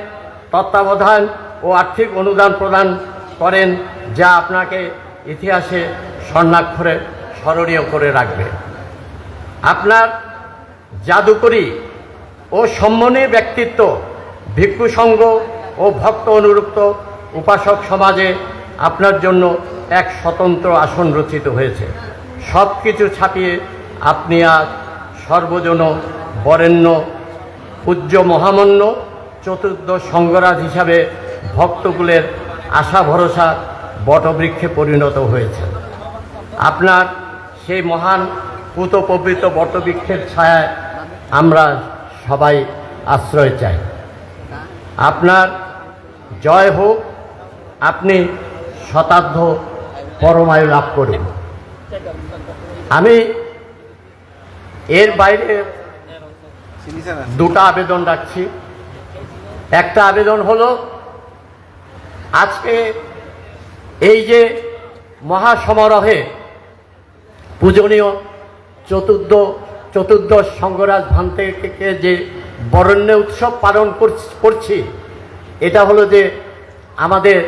তত্ত্বাবধান ও আর্থিক অনুদান প্রদান করেন, যা আপনাকে ইতিহাসে স্বর্ণাক্ষরে স্মরণীয় করে রাখবে। আপনার জাদুকরী ও সম্মানী ব্যক্তিত্ব ভিক্ষু সংঘ ও ভক্ত অনুরক্ত উপাসক সমাজে আপনার জন্য এক স্বতন্ত্র আসন রচিত হয়েছে। সব কিছু ছাপিয়ে আপনি আজ সর্বজন বরেণ্য পূজ্য মহামান্য চতুর্দশ সঙ্ঘরাজ হিসাবে ভক্তকুলের আশা ভরসা বটবৃক্ষে পরিণত হয়েছেন। আপনার সেই মহান পুত পবিত্র বটবৃক্ষের ছায়ায় আমরা সবাই আশ্রয় চাই। আপনার জয় হোক, আপনি শতাব্দ পরমায়ু লাভ করুন। আমি এর বাইরে দুটো আবেদন রাখছি। একটা আবেদন হলো, আজকে এই যে মহাসমারোহে পূজনীয় চতুর্দশ সঙ্ঘরাজ ভান্তেকে যে বরেণ্য উৎসব পালন করছি, এটা হলো যে আমাদের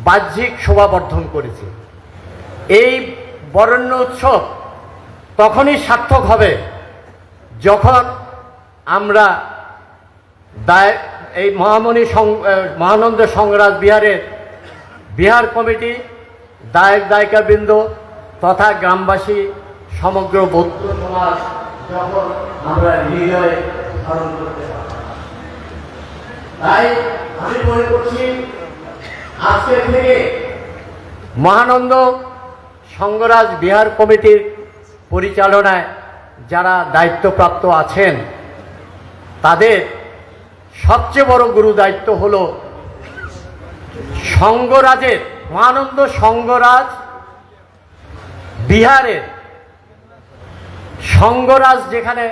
বাহ্যিক শোভাবর্ধন করেছি। এই বরেণ্য উৎসব তখনই সার্থক হবে যখন আমরা এই মহানন্দ সঙ্ঘরাজ বিহারের বিহার কমিটি, দায়ক দায়িকাবৃন্দ তথা গ্রামবাসী, সমগ্র বৌদ্ধ সমাজ যখন আমরা হৃদয়ে ধারণ করতে পারি। তাই আমি মনে করছি আজকে থেকে মহানন্দ সঙ্গরাজ বিহার কমিটির পরিচালনায় যারা দায়িত্বপ্রাপ্ত আছেন তাদের সবচেয়ে বড় গুরু দায়িত্ব হল সঙ্গরাজের, মহানন্দ সঙ্গরাজ বিহারের সঙ্গরাজ যেখানে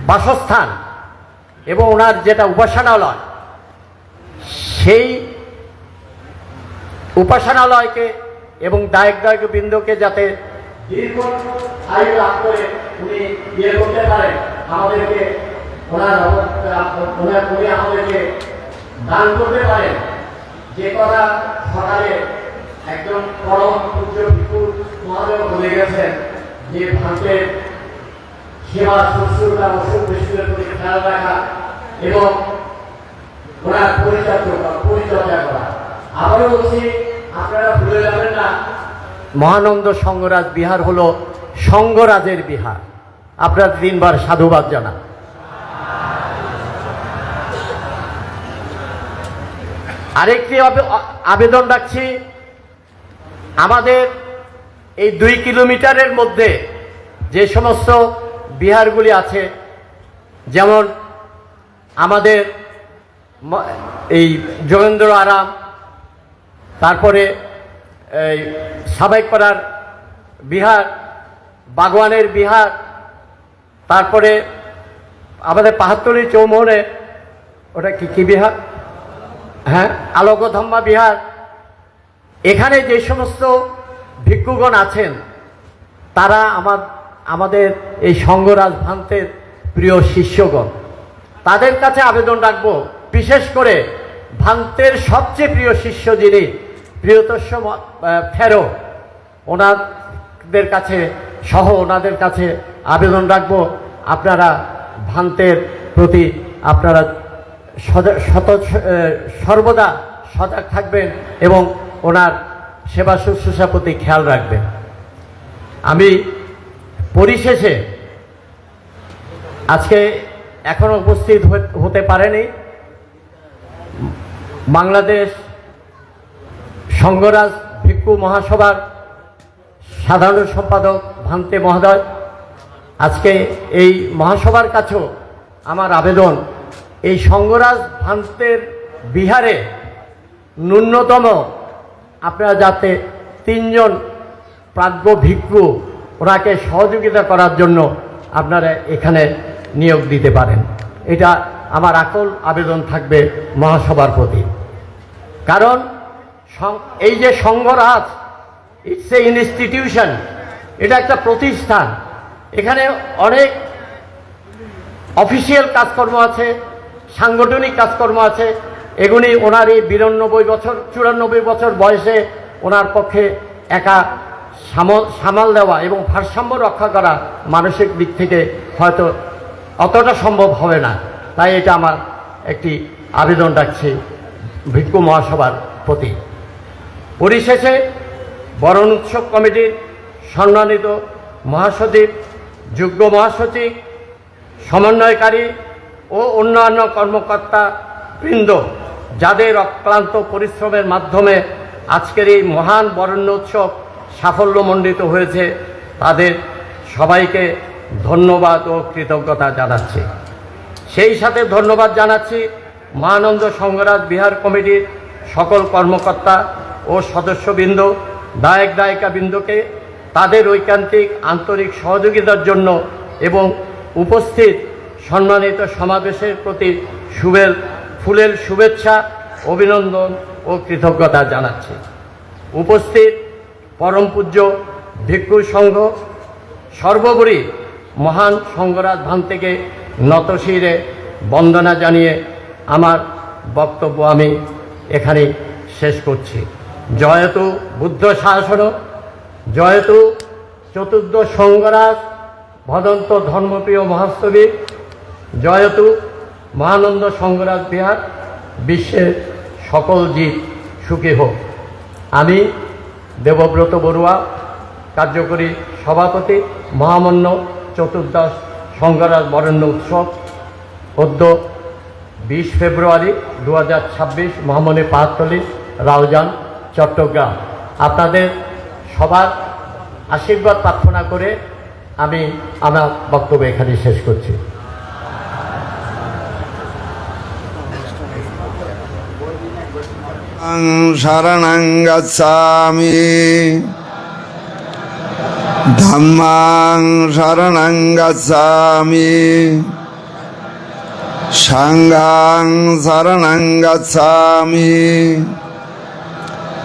বাসস্থান এবং ওনার যেটা উপাসনালয়, সেই উপাসনালয়কে এবং দায়ক বৃন্দকে যাতে দীর্ঘ আয়ু লাভ করে উনি ইয়ে করতে পারেন, আমাদেরকে উনি আমাদেরকে দান করতে পারেন। যে কথা সকালে একজন পরম পূজ্য ভিক্ষু মহাদেব বলে গেছেন যে ভান্তের সেবা শুশ্রূষা অসুখ বিসুখের প্রতি খেয়াল রাখা এবং ওনার পরিচর্যা করা। আবারও বলছি, আপনারা ভুলে যাবেন না, মহানন্দ সঙ্গরাজ বিহার হলো সঙ্গরাজের বিহার। আপনারা 3 বার সাধুবাদ জানান। আরেকটি আবেদন রাখছি, আমাদের এই 2 কিলোমিটারের মধ্যে যে সমস্ত বিহারগুলি আছে, যেমন আমাদের এই যোগেন্দ্র আরাম, তারপরে এই সাবাইকপাড়ার বিহার, বাগওয়ানের বিহার, তারপরে আমাদের পাহাড়তলী চৌমোহনে ওটা কি বিহার, হ্যাঁ আলোকধাম্মা বিহার। এখানে যে সমস্ত ভিক্ষুগণ আছেন তারা আমাদের এই সঙ্গরাজ ভান্তের প্রিয় শিষ্যগণ। তাদের কাছে আবেদন রাখবো, বিশেষ করে ভান্তের সবচেয়ে প্রিয় শিষ্য যিনি প্রিয়তস্য ফেরো, ওনাদের কাছে সহ ওনাদের কাছে আবেদন রাখবো, আপনারা ভান্তের প্রতি আপনারা সর্বদা সজাগ থাকবেন এবং ওনার সেবা শুশ্রূষার প্রতি খেয়াল রাখবেন। আমি পরিশেষে আজকে এখনো উপস্থিত হতে পারেনি বাংলাদেশ সঙ্গরাজ ভিক্ষু মহাসভার সাধারণ সম্পাদক ভান্তে মহোদয়, আজকে এই মহাসভার কাছেও আমার আবেদন, এই সঙ্গরাজ ভান্তের বিহারে ন্যূনতম আপনারা যাতে 3 জন প্রাজ্ঞ ভিক্ষু ওনাকে সহযোগিতা করার জন্য আপনারা এখানে নিয়োগ দিতে পারেন। এটা আমার আকল আবেদন থাকবে মহাসভার প্রতি। কারণ এই যে সঙ্গরাজ, ইটস এ ইনস্টিটিউশন, এটা একটা প্রতিষ্ঠান। এখানে অনেক অফিসিয়াল কাজকর্ম আছে, সাংগঠনিক কাজকর্ম আছে। এগুলি ওনার এই 94 বছর বয়সে ওনার পক্ষে একা সামাল দেওয়া এবং ভারসাম্য রক্ষা করা মানসিক দিক থেকে হয়তো অতটা সম্ভব হবে না। তাই এটা আমার একটি আবেদন রাখছি ভিক্ষু মহাসভার প্রতি। পরিশেষে বরণ উৎসব কমিটির সম্মানিত মহাসচিব, যুগ্ম মহাসচিব, সমন্বয়কারী ও অন্যান্য কর্মকর্তা বৃন্দ, যাদের অক্লান্ত পরিশ্রমের মাধ্যমে আজকের এই মহান বরণ্য উৎসব সাফল্যমণ্ডিত হয়েছে, তাদের সবাইকে ধন্যবাদ ও কৃতজ্ঞতা জানাচ্ছি। সেই সাথে ধন্যবাদ জানাচ্ছি মহানন্দ সঙ্গরাজ বিহার কমিটির সকল কর্মকর্তা ও সদস্যবৃন্দ, দায়িকাবৃন্দকে তাদের ঐকান্তিক আন্তরিক সহযোগিতার জন্য এবং উপস্থিত সম্মানিত সমাবেশের প্রতি ফুলেল শুভেচ্ছা, অভিনন্দন ও কৃতজ্ঞতা জানাচ্ছি। উপস্থিত পরম পূজ্য ভিক্ষু সংঘ, সর্বোপরি মহান সঙ্গরাজ ভান্তেকে নতশিরে বন্দনা জানিয়ে আমার বক্তব্য আমি এখানে শেষ করছি। জয়তু বুদ্ধ শাসন, জয়তু চতুর্দশ সঙ্গরাজ ভদন্ত ধর্মপ্রিয় মহাস্তবী, জয়তু মহানন্দ সঙ্গরাজ বিহার, বিশ্বের সকল জীব সুখী হোক। আমি দেবব্রত বড়ুয়া কার্যকরী সভাপতি মহামান্য চতুর্দশ সংঘরাজ বরেণ্য উৎসব অদ্য 20 ফেব্রুয়ারি 2026 মহামণি পাহাড়তলী রাউজান চট্টগ্রাম। আপনাদের সবার আশীর্বাদ প্রার্থনা করে আমি আমার বক্তব্য এখানে শেষ করছি। শরণং গচ্ছামি ধম্মাং শরণং গচ্ছামি সংঘাং শরণং গচ্ছামি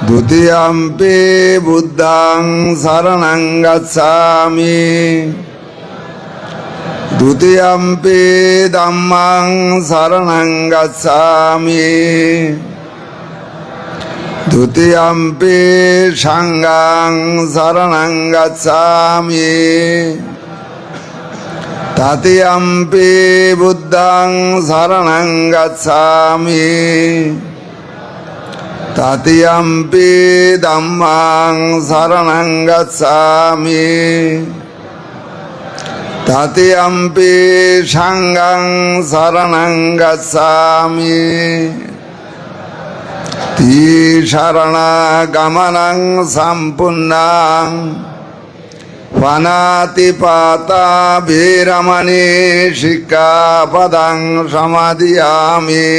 দ্বিতীয়ম্পি বুদ্ধং শরণং গচ্ছামি দ্বিতীয়ম্পি ধম্মাং শরণং গচ্ছামি দ্বিতীয়ম্পি সংঘাং শরণং গচ্ছামি তৃতীয়ম্পি বুদ্ধং শরণং গচ্ছামি তৃতীয়ম্পি ধম্মাং শরণং গচ্ছামি তৃতীয়ম্পি সংঘাং শরণং গচ্ছামি শরণাগমনং সম্পূর্ণং পানাতিপাতা বীরমণি শিক্ষাপদং সমাদিয়ামি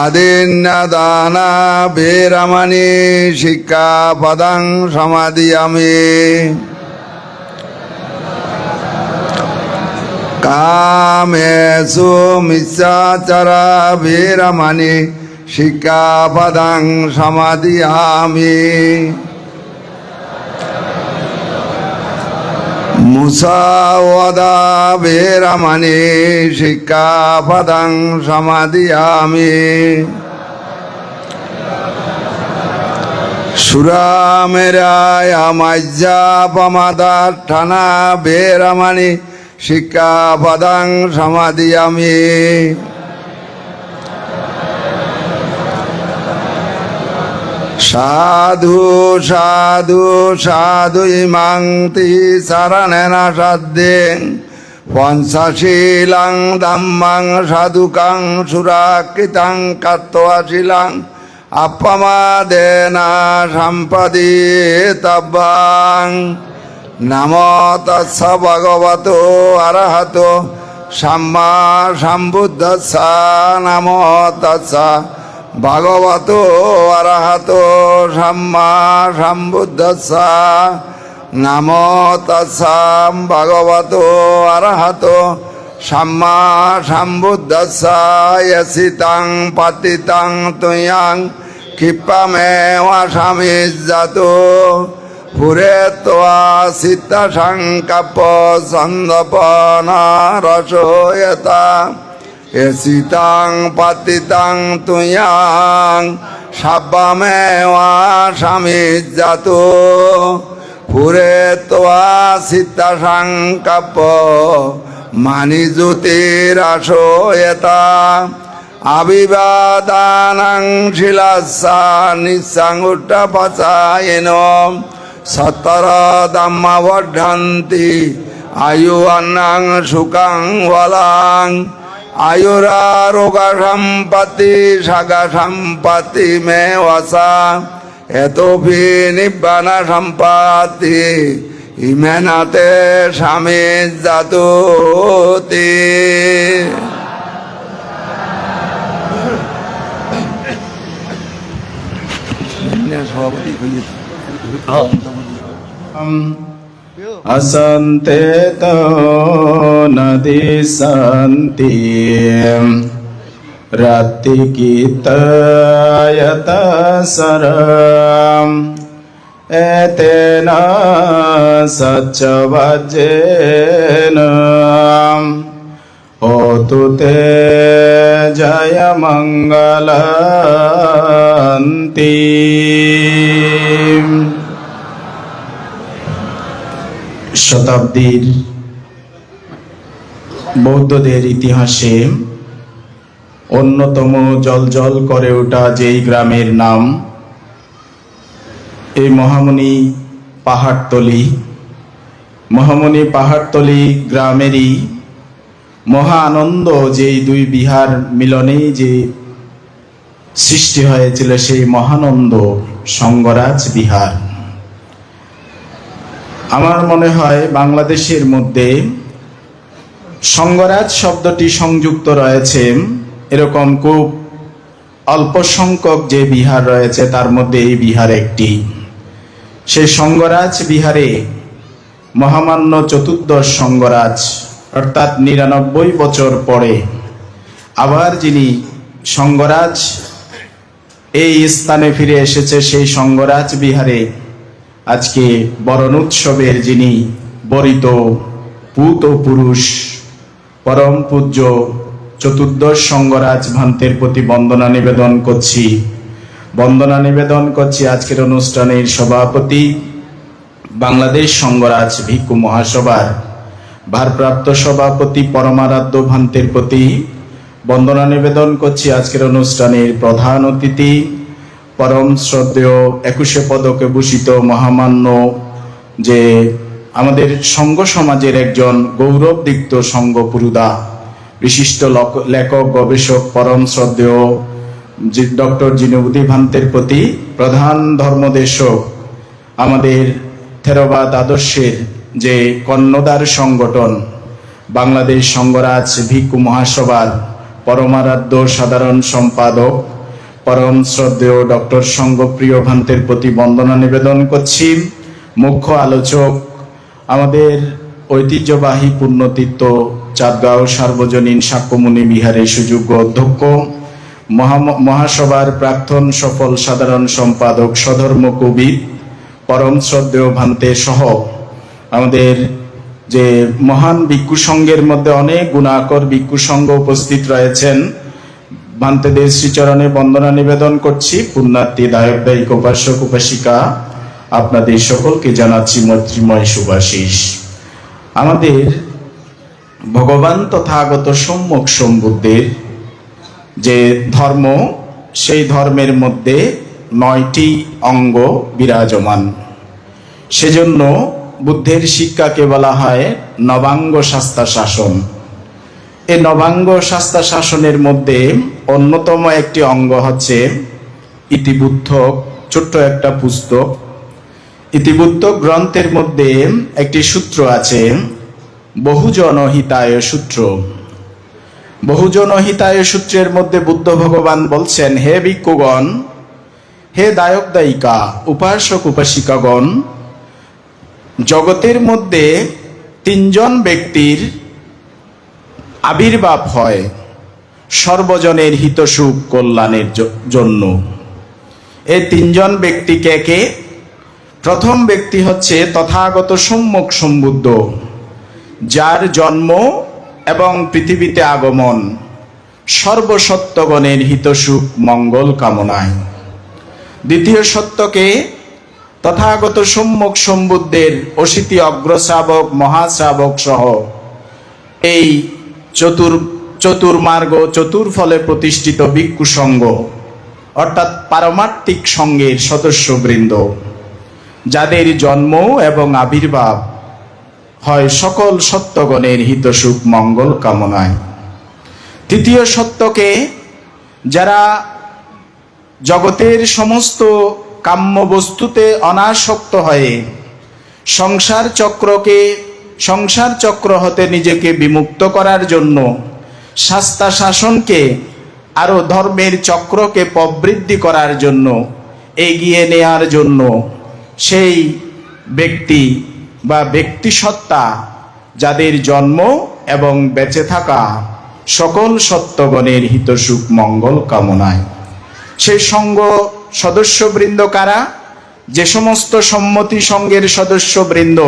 আদিন্যদানা বীরমণি শিক্ষাপদং সমাদিয়ামি কামেষু মিথ্যাচারা বীরমণি শিক্ষাপদং সমাদিয়ামি মুসাওয়াদা বীরমণি শিক্ষাপদং সমাদিয়ামি সুরামেরায় মজ্জাপমাদাঠানা বীরমণি শিক্ষাপদং সমাদিয়ামি সাধু সাধু সাধু ইমাং তি শরণেন সাধ্যেন পঞ্চশীলং ধম্মং সাধুকং সুরাকৃতং কত্বশীলং অপমাদেনা সম্পদি তব্বাং নমো তস্য ভগবতো অরহতো সম্মা সম্বুদ্ধস্য নমো তস্য ভগবতো অরহতো সম্মা সম্বুদ্ধস্য নমো তস্য ভগবতো অরহতো সম্মা সম্বুদ্ধস্য যসিতং পতিতং তুয়াং ক্ষিপ্যমেব সমিজ্জতো পুরে তোয়া সিদ্ধ সংকল্প সন্দপন রসোয়তা এসিতাং পতিতাং তুয়াং সাব্বামেব সমিজ্জতো পুরে তোয়া সিদ্ধ সংকল্প মানি জ্যোতিরসোয়তা অবিবাদানং শিলাসা নিঃসঙ্গুট্টপচায়েন সত্তর ধম্মবর্ধন্তি আয়ুর্নং সুখং বলাং আয়ুরারোগ সম্পত্তি সাগ সম্পত্তি মে বসা এতোপি নিব্বান সম্পত্তি ইমেনাতে স্বামী জাতুতি। সভাপতি असन्ते तो नदी सन्ति रत्तिकीतयत सरम् एतेन सच्चवज्जेन होतु ते जयमङ्गलन्ति। শতাব্দীর বৌদ্ধদের ইতিহাসে অন্যতম জলজল করে ওঠা যেই গ্রামের নাম এই মহামণি পাহাড়তলি গ্রামেরই মহা আনন্দ, যে এই দুই বিহার মিলনেই যে সৃষ্টি হয়েছিল সেই মহানন্দ সঙ্গরাজ বিহার। আমার মনে হয় বাংলাদেশের মধ্যে সঙ্গরাজ শব্দটি সংযুক্ত রয়েছে এরকম খুব অল্প সংখ্যক যে বিহার রয়েছে, তার মধ্যে এই বিহার একটি। সেই সঙ্গরাজ বিহারে মহামান্য চতুর্দশ সঙ্গরাজ অর্থাৎ 99 বছর পরে আবার যিনি সঙ্গরাজ এই স্থানে ফিরে এসেছে, সেই সঙ্গরাজ বিহারে আজকে বরণ উৎসবের যিনি বরিত পূত পুরুষ পরম পূজ্য চতুর্দশ সঙ্গরাজ ভান্তের প্রতি বন্দনা নিবেদন করছি আজকের অনুষ্ঠানের সভাপতি, বাংলাদেশ সঙ্গরাজ ভিক্ষু মহাসভার ভারপ্রাপ্ত সভাপতি পরমারাধ্য ভান্তের প্রতি বন্দনা নিবেদন করছি আজকের অনুষ্ঠানের প্রধান অতিথি, পরম শ্রদ্ধেয় 21 পদকে ভূষিত মহামান্য যে আমাদের সঙ্ঘ সমাজের একজন গৌরবদীপ্ত সঙ্ঘ পুরুদা, বিশিষ্ট লেখক গবেষক পরম শ্রদ্ধেয় ডক্টর জিনুবুদ্দি ভান্তের প্রতি প্রধান ধর্মদেশক, আমাদের থেরবাদ আদর্শের যে কর্ণধার সংগঠন বাংলাদেশ সঙ্গরাজ ভিক্ষু মহাসভার পরমারাধ্য সাধারণ সম্পাদক পরম শ্রদ্ধেয় ডক্টর সঙ্গপ্রিয় ভান্তের প্রতি বন্দনা নিবেদন করছি। মুখ্য আলোচক আমাদের ঐতিহ্যবাহী পুণ্যতীর্থ চাঁদগাঁও সার্বজনীন সাক্ষ্যমুনি বিহারের সুযোগ্য অধ্যক্ষ, মহাসভার প্রাক্তন সফল সাধারণ সম্পাদক সধর্ম কবি পরম শ্রদ্ধেয় ভান্তে সহ আমাদের যে মহান ভিক্ষু সংঘের মধ্যে অনেক গুণাকর ভিক্ষু সংঘ উপস্থিত রয়েছেন, ভান্তেদের শ্রীচরণে বন্দনা নিবেদন করছি। পুণ্যার্থী দায়ক দায়িক উপাসক উপাসিকা আপনাদের সকলকে জানাচ্ছি মৈত্রীময় শুভাশিস। আমাদের ভগবান তথাগত সম্যক সম্বুদ্ধের যে ধর্ম, সেই ধর্মের মধ্যে 9টি অঙ্গ বিরাজমান। সেজন্য বুদ্ধের শিক্ষাকে বলা হয় নবাঙ্গ শাস্তা শাসন। এই নবাঙ্গ শাস্তা শাসনের মধ্যে অন্যতম একটি অঙ্গ হচ্ছে ইতিবুদ্ধ, ছোট্ট একটা পুস্তক। ইতিবুদ্ধ গ্রন্থের মধ্যে একটি সূত্র আছে, বহুজন হিতায় সূত্র। বহুজন হিতায় সূত্রের মধ্যে বুদ্ধ ভগবান বলছেন, হে ভিক্ষুগণ, হে দায়ক দায়িকা, উপাসক উপাসিকাগণ, জগতের মধ্যে 3 জন ব্যক্তির আবির্ভাব হয় সর্বজনের হিতসুখ কল্যাণের জন্য। এই 3 জন ব্যক্তি কে কে? প্রথম ব্যক্তি হচ্ছে তথাগত সম্যক সম্বুদ্ধ, যার জন্ম এবং পৃথিবীতে আগমন সর্বসত্যগণের হিতসুখ মঙ্গল কামনায়। দ্বিতীয় সত্যকে তথাগত সম্যক সম্বুদ্ধের অশীতি অগ্রশ্রাবক মহাশ্রাবক সহ এই চতুর্মার্গ চতুর্ফলে প্রতিষ্ঠিত ভিক্ষু সংঘ অর্থাৎ পারমার্থিক সংঘের সদস্যবৃন্দ, যাদের জন্ম এবং আবির্ভাব হয় সকল সত্যগণের হিতসুখ মঙ্গল কামনায়। তৃতীয় সত্যকে যারা জগতের সমস্ত কাম্য বস্তুতে অনাসক্ত হয়ে সংসার চক্র হতে নিজেকে বিমুক্ত করার জন্য শাস্তা শাসনকে আরো ধর্মের চক্রকে প্রবৃদ্ধি করার জন্য এগিয়ে নেয়ার জন্য সেই ব্যক্তি বা ব্যক্তিসত্তা, যাদের জন্ম এবং বেঁচে থাকা সকল সত্যগণের হিতসুখ মঙ্গল কামনায়। সেই সঙ্গ সদস্যবৃন্দ কারা? যে সমস্ত সম্মতি সঙ্গের সদস্যবৃন্দ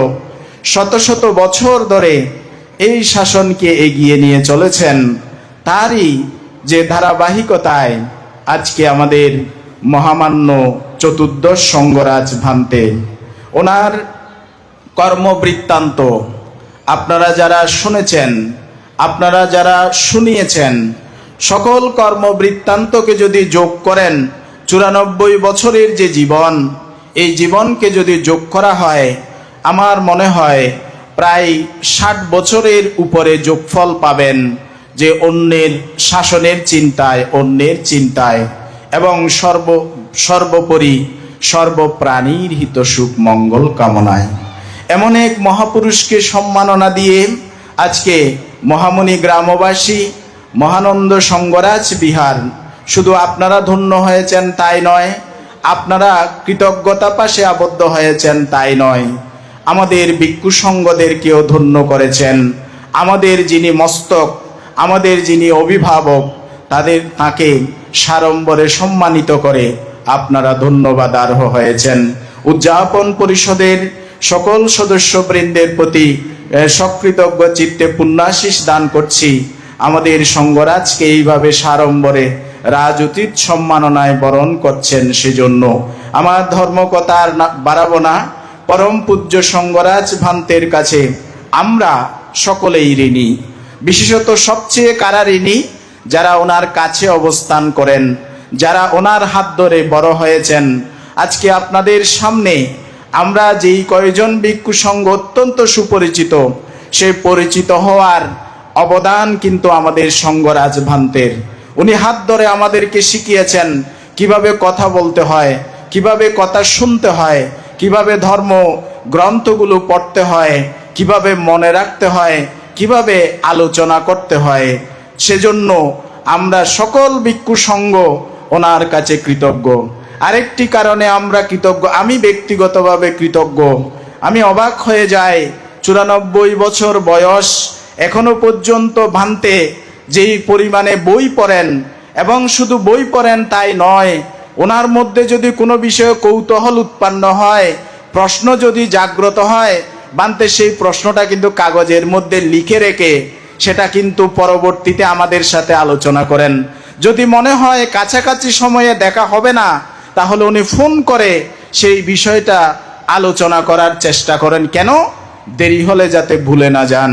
শত শত বছর ধরে এই শাসনকে এগিয়ে নিয়ে চলেছেন, তারই যে ধারাবাহিকতায় আজকে আমাদের মহামান্য চতুর্দশ সঙ্গরাজ ভান্তে ওনার কর্মবৃত্তান্ত আপনারা যারা শুনেছেন, আপনারা যারা শুনিয়েছেন, সকল কর্মবৃত্তান্তকে যদি যোগ করেন 94 বছরের যে জীবন, এই জীবনকে যদি যোগ করা হয়, আমার মনে হয় প্রায় 60 বছরের উপরে যোগফল পাবেন, যে অন্যের শাসনের চিন্তায়, অন্যের চিন্তায়, এবং সর্বোপরি সর্বপ্রাণীর হিত সুখ মঙ্গল কামনায়। এমন এক মহাপুরুষকে সম্মাননা দিয়ে আজকে মহামণি গ্রামবাসী মহানন্দ সঙ্গরাজ বিহার, শুধু আপনারা ধন্য হয়েছেন তাই নয়, আপনারা কৃতজ্ঞতা পাশে আবদ্ধ হয়েছেন তাই নয়, আমাদের ভিক্ষু সঙ্গদেরকেও ধন্য করেছেন। আমাদের যিনি মস্তক, আমাদের যিনি অভিভাবক, তাকে সাড়ম্বরে সম্মানিত করে আপনারা ধন্যবাদার্হ হয়েছেন। উদযাপন পরিষদের সকল সদস্যবৃন্দের প্রতি সকৃতজ্ঞ চিত্তে পুণ্যাশিস দান করছি। আমাদের সঙ্গরাজকে এইভাবে সাড়ম্বরে রাজোচিত সম্মাননায় বরণ করছেন, সেজন্য আমার ধর্মকথা আর বাড়াবো না। পরম পূজ্য সঙ্গরাজ ভান্তের কাছে আমরা সকলেই ঋণী, বিশেষত সবচেয়ে কারা ঋণী? যারা ওনার কাছে অবস্থান করেন, যারা ওনার হাত ধরে বড় হয়েছেন। আজকে আপনাদের সামনে আমরা যেই কয়েকজন ভিক্ষু সংঘ অত্যন্ত সুপরিচিত, সেই পরিচিত হওয়ার অবদান কিন্তু আমাদের সঙ্গরাজ ভান্তের। উনি হাত ধরে আমাদেরকে শিখিয়েছেন কিভাবে কথা বলতে হয়, কিভাবে কথা শুনতে হয়, কিভাবে ধর্ম গ্রন্থগুলো পড়তে হয়, কিভাবে মনে রাখতে হয়, কিভাবে আলোচনা করতে হয়। সেজন্য আমরা সকল ভিক্ষু সংঘ ওনার কাছে কৃতজ্ঞ। আরেকটি কারণে আমরা কৃতজ্ঞ, আমি ব্যক্তিগতভাবে কৃতজ্ঞ। আমি অবাক হয়ে যাই, 94 বছর বয়স, এখনো পর্যন্ত ভান্তে যেই পরিমাণে বই পড়েন, এবং শুধু বই পড়েন তাই নয়, ওনার মধ্যে যদি কোনো বিষয়ে কৌতূহল উৎপন্ন হয়, প্রশ্ন যদি জাগ্রত হয়, ভান্তে সেই প্রশ্নটা কিন্তু কাগজের মধ্যে লিখে রেখে সেটা কিন্তু পরবর্তীতে আমাদের সাথে আলোচনা করেন। যদি মনে হয় কাছাকাছি সময়ে দেখা হবে না, তাহলে উনি ফোন করে সেই বিষয়টা আলোচনা করার চেষ্টা করেন। কেন? দেরি হলে যাতে ভুলে না যান।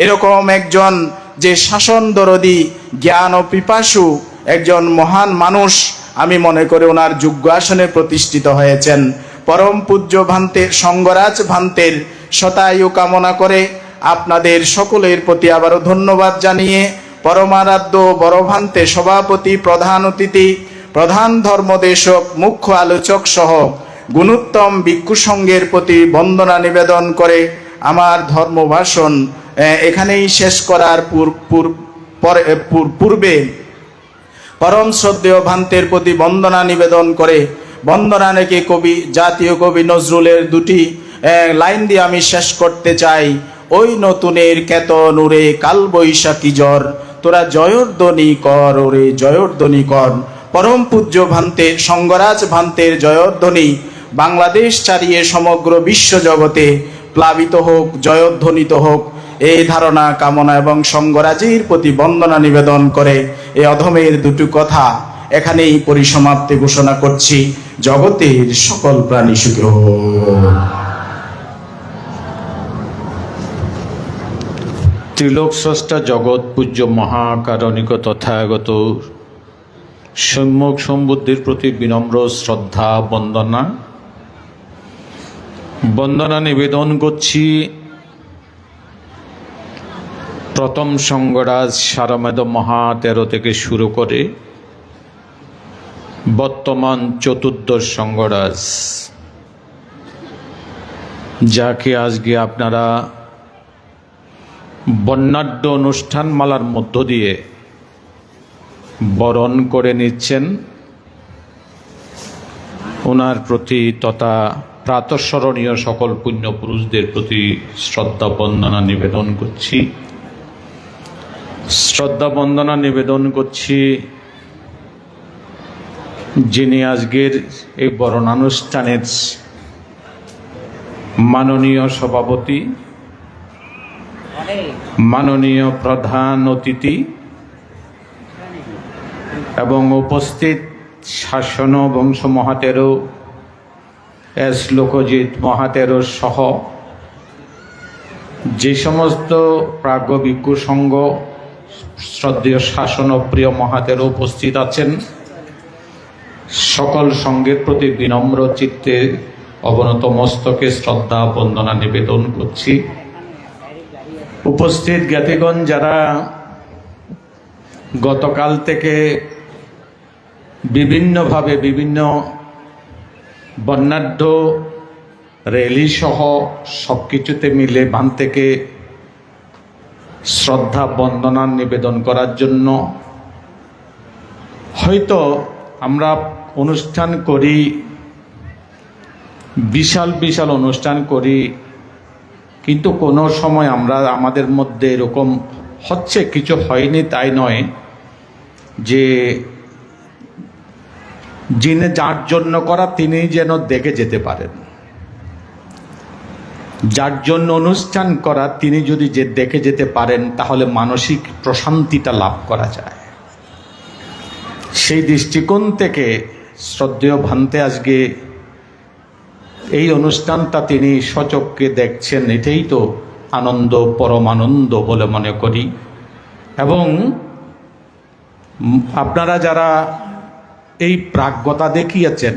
এরকম একজন যে শাসন দরদি, জ্ঞান ও পিপাসু একজন মহান মানুষ, আমি মনে করি ওনার যোগ্য আসনে প্রতিষ্ঠিত হয়েছেন। পরম পূজ্য ভান্তের, সঙ্গরাজ ভান্তের শতায়ু কামনা করে আপনাদের সকলের প্রতি আবারও ধন্যবাদ জানিয়ে, পরমারাধ্য বড় ভান্তে সভাপতি, প্রধান অতিথি, প্রধান ধর্মদেশক, মুখ্য আলোচক সহ গুণোত্তম ভিক্ষু সংঘের প্রতি বন্দনা নিবেদন করে আমার ধর্ম ভাষণ এখানেই শেষ করার পূর্বে পরম শ্রদ্ধেয় ভান্তের প্রতি বন্দনা নিবেদন করে, বন্দনা রেখে কবি, জাতীয় কবি নজরুলের দুটি লাইন দিয়ে আমি শেষ করতে চাই। ওই নতুনের কেত নূরে কাল বৈশাখী জ্বর, তোরা জয়ধ্বনি কর ওরে জয়ধ্বনি কর। পরম পূজ্য ভান্তের, সঙ্গরাজ ভান্তের জয়ধ্বনি বাংলাদেশ ছাড়িয়ে সমগ্র বিশ্ব জগতে প্লাবিত হোক, জয়ধ্বনিত হোক, এই ধারণা কামনা এবং সঙ্গরাজের প্রতি বন্দনা নিবেদন করে এই অধমের দুটো কথা এখানেই পরিসমাপ্তি ঘোষণা করছি। জগতের সকল প্রাণী সুখী হোক। ত্রিলোক স্রষ্টা জগৎ পূজ্য মহাকারণিক তথাগত সম্যক সম্বুদ্ধির প্রতি বিনম্র শ্রদ্ধা বন্দনা নিবেদন করছি। প্রথম সঙ্গরাজ সারমেদ মহা 13 থেকে শুরু করে বর্তমান চতুর্দশ সঙ্গরাজ, যাকে আজকে আপনারা বর্ণাঢ্য অনুষ্ঠানমালার মধ্য দিয়ে বরণ করে নিচ্ছেন। ওনার প্রতি তথা প্রাতঃস্মরণীয় সকল পুণ্যপুরুষদের প্রতি শ্রদ্ধা বন্দনা নিবেদন করছি। শ্রদ্ধা বন্দনা নিবেদন করছি যিনি আজকের এই বরণানুষ্ঠানের মাননীয় সভাপতি, মাননীয় প্রধান অতিথি এবং উপস্থিত শাসন বংশ মহাতেরো, এস লোকজিৎ মহাতেরো সহ যে সমস্ত প্রাজ্ঞ ভিক্ষু সংঘ, শ্রদ্ধেয় শাসন প্রিয় মহাতেরো উপস্থিত আছেন, সকল সঙ্গের প্রতি বিনম্র চিত্তে অবনত মস্তকে শ্রদ্ধা বন্দনা নিবেদন করছি। উপস্থিত জ্ঞাতিগণ যারা গতকাল থেকে বিভিন্নভাবে বিভিন্ন বর্ণাঢ্য র্যালি সহ সব কিছুতে মিলে বান থেকে শ্রদ্ধা বন্দনা নিবেদন করার জন্য, হয়তো আমরা অনুষ্ঠান করি, বিশাল বিশাল অনুষ্ঠান করি, কিন্তু কোনো সময় আমরা আমাদের মধ্যে এরকম হচ্ছে, কিছু হয়নি তাই নয়, যে যিনি যার জন্য করা তিনি যেন দেখে যেতে পারেন। যার জন্য অনুষ্ঠান করা তিনি যদি দেখে যেতে পারেন, তাহলে মানসিক প্রশান্তিটা লাভ করা যায়। সেই দৃষ্টিকোণ থেকে শ্রদ্ধেয় ভান্তে আজকে এই অনুষ্ঠানটা তিনি সচক্ষে দেখছেন, এটাই তো আনন্দ, পরম আনন্দ বলে মনে করি। এবং আপনারা যারা এই প্রাজ্ঞতা দেখিয়েছেন,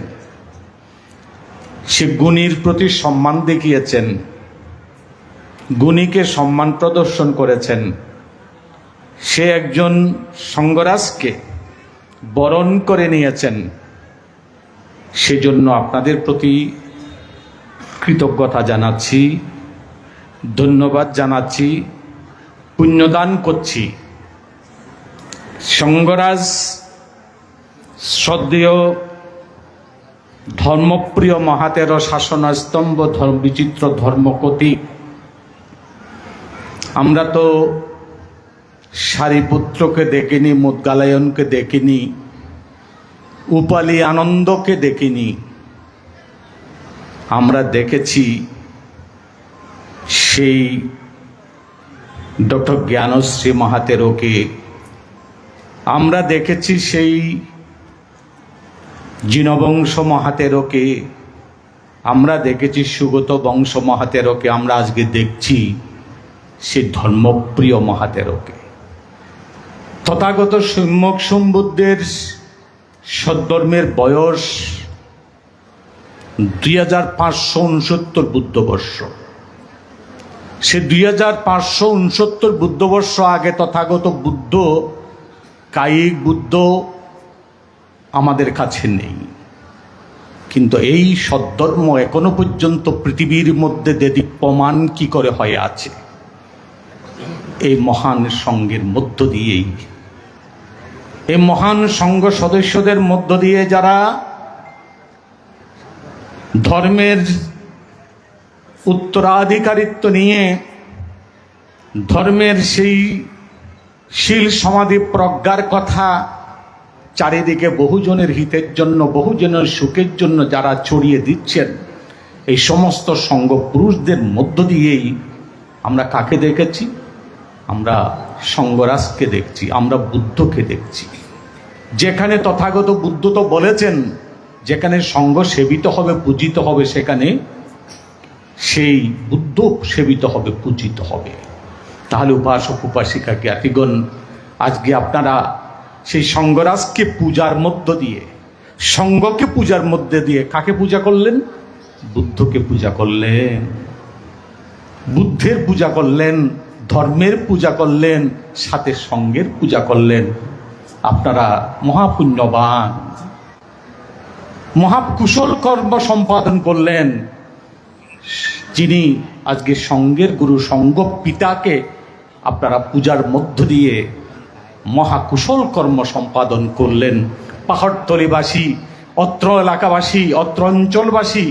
সে গুণীর প্রতি সম্মান দেখিয়েছেন, গুণীকে সম্মান প্রদর্শন করেছেন, সে একজন সঙ্গরাজকে বরণ করে নিয়েছেন, সেজন্য আপনাদের প্রতি কৃতজ্ঞতা জানাচ্ছি, ধন্যবাদ জানাচ্ছি, পুণ্যদান করছি। সঙ্গরাজ শ্রদ্ধেয় ধর্মপ্রিয় মহাতেরো শাসনস্তম্ভ বিচিত্র ধর্মকতি। আমরা তো সারিপুত্রকে দেখিনি, মুদগালায়নকে দেখিনি, উপালি আনন্দকে দেখিনি, আমরা দেখেছি সেই ডক্টর জ্ঞানশ্রী মহাতেরোকে, আমরা দেখেছি সেই জিনবংশ মহাতেরোকে, আমরা দেখেছি সুগত বংশ মহাতেরোকে, আমরা আজকে দেখছি সেই ধর্মপ্রিয় মহাতেরোকে। তথাগত সম্যক সম্বুদ্ধের সদ্ধর্মের বয়স 2569 বুদ্ধবর্ষ। সে 2569 বুদ্ধবর্ষ আগে তথাগত বুদ্ধ, কায়িক বুদ্ধ আমাদের কাছে নেই, কিন্তু এই সদ্ধর্ম এখনো পর্যন্ত পৃথিবীর মধ্যে দেদীপ্যমান কি করে হয়ে আছে, এই মহান সঙ্গের মধ্য দিয়েই, এই মহান সঙ্গ সদস্যদের মধ্য দিয়ে যারা ধর্মের উত্তরাধিকারিত্ব নিয়ে ধর্মের সেই শীল সমাধি প্রজ্ঞার কথা চারিদিকে বহুজনের হিতের জন্য, বহুজনের সুখের জন্য যারা ছড়িয়ে দিচ্ছেন, এই সমস্ত সঙ্গ পুরুষদের মধ্য দিয়েই আমরা কাকে দেখেছি? আমরা সঙ্গরাজকে দেখছি, আমরা বুদ্ধকে দেখছি। যেখানে তথাগত বুদ্ধ তো বলেছেন, যেখানে সঙ্গ সেবিত হবে, পূজিত হবে, সেখানে সেই বুদ্ধ সেবিত হবে, পূজিত হবে। তাহলে উপাসক উপাসিকা জ্ঞাতিগণ, আজকে আপনারা সেই সঙ্গরাজকে পূজার মধ্য দিয়ে, সঙ্গকে পূজার মধ্যে দিয়ে কাকে পূজা করলেন? বুদ্ধকে পূজা করলেন, বুদ্ধের পূজা করলেন, ধর্মের পূজা করলেন, সাথে সঙ্গের পূজা করলেন। আপনারা মহাপুণ্যবান, মহাকুশল কর্ম সম্পাদন করলেন। যিনি আজকে সঙ্গের গুরু, সঙ্গ পিতাকে আপনারা পূজার মধ্য দিয়ে মহাকুশল কর্ম সম্পাদন করলেন। পাহাড়তলিবাসী, অত্র এলাকাবাসী, অত্র অঞ্চলবাসী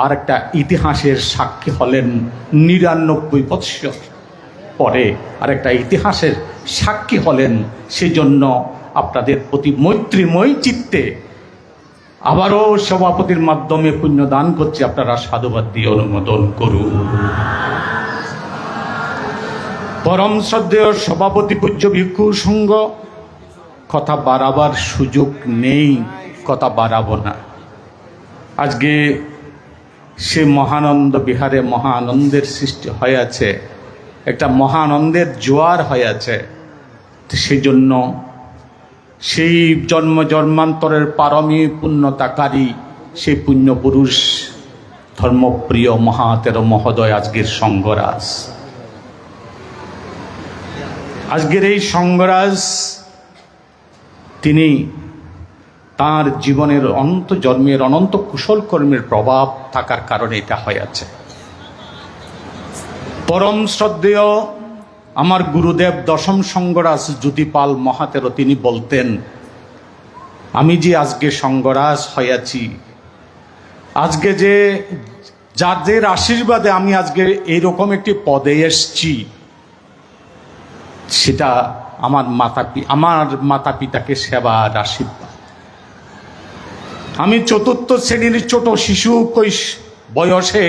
আর একটা ইতিহাসের সাক্ষী হলেন। 99 বৎসর পরে আরেকটা ইতিহাসের সাক্ষী হলেন। সেজন্য আপনাদের প্রতি মৈত্রীময় চিত্তে আবারও সভাপতির মাধ্যমে পুণ্যদান করছি, আপনারা সাধুবাদ দিয়ে অনুমোদন করুন। পরম শ্রদ্ধেয় সভাপতি পূজ্য ভিক্ষু সংঘ, কথা বাড়াবার সুযোগ নেই, কথা বাড়াবো না। আজকে সে মহানন্দ বিহারে মহা আনন্দের সৃষ্টি হয়েছে, একটা মহানন্দের জোয়ার হয়েছে। সেই জন্য সেই জন্ম জন্মান্তরের পারমী পুণ্যতাকারী সেই পুণ্যপুরুষ ধর্মপ্রিয় মহাতের মহোদয় আজকের সঙ্গরাজ। আজকের এই সঙ্গরাজ তিনি তার জীবনের অনন্ত জন্মের অনন্ত কুশল কর্মের প্রভাব থাকার কারণে এটা হয়েছে। পরম শ্রদ্ধেয় আমার গুরুদেব দশম সঙ্গরাজ জ্যোতিপাল মহাতের তিনি বলতেন, আমি যে আজকে সঙ্গরাজ হয়েছি, আজকে যে যাদের আশীর্বাদে আমি আজকে এইরকম একটি পদে এসছি, সেটা আমার মাতা পিতাকে সেবার আশীর্বাদ। আমি চতুর্থ শ্রেণীর ছোট শিশু বয়সে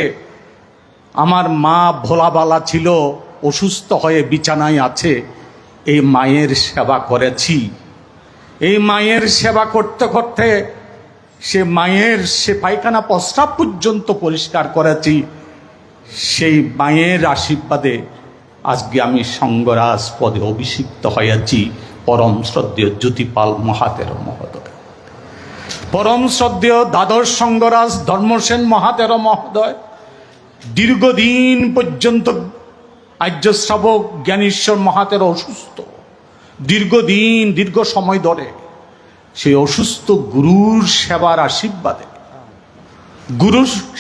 আমার মা ভোলাবালা ছিল, অসুস্থ হয়ে বিছানায় আছে, এই মায়ের সেবা করেছি। এই মায়ের সেবা করতে করতে সে পায়খানা প্রস্রাব পর্যন্ত পরিষ্কার করেছি। সেই মায়ের আশীর্বাদে আজকে আমি সঙ্গরাজ পদে অভিষিক্ত হয়েছি। পরম শ্রদ্ধেয় জ্যোতিপাল মহাতের মহোদয়, পরম শ্রদ্ধেয় দ্বাদশ সঙ্গরাজ ধর্মসেন মহাতের মহোদয় দীর্ঘদিন পর্যন্ত আর্য শ্রাবক জ্ঞানেশ্বর মহাতের অসুস্থ, দীর্ঘ সময় ধরে সেই অসুস্থ গুরুর সেবার আশীর্বাদে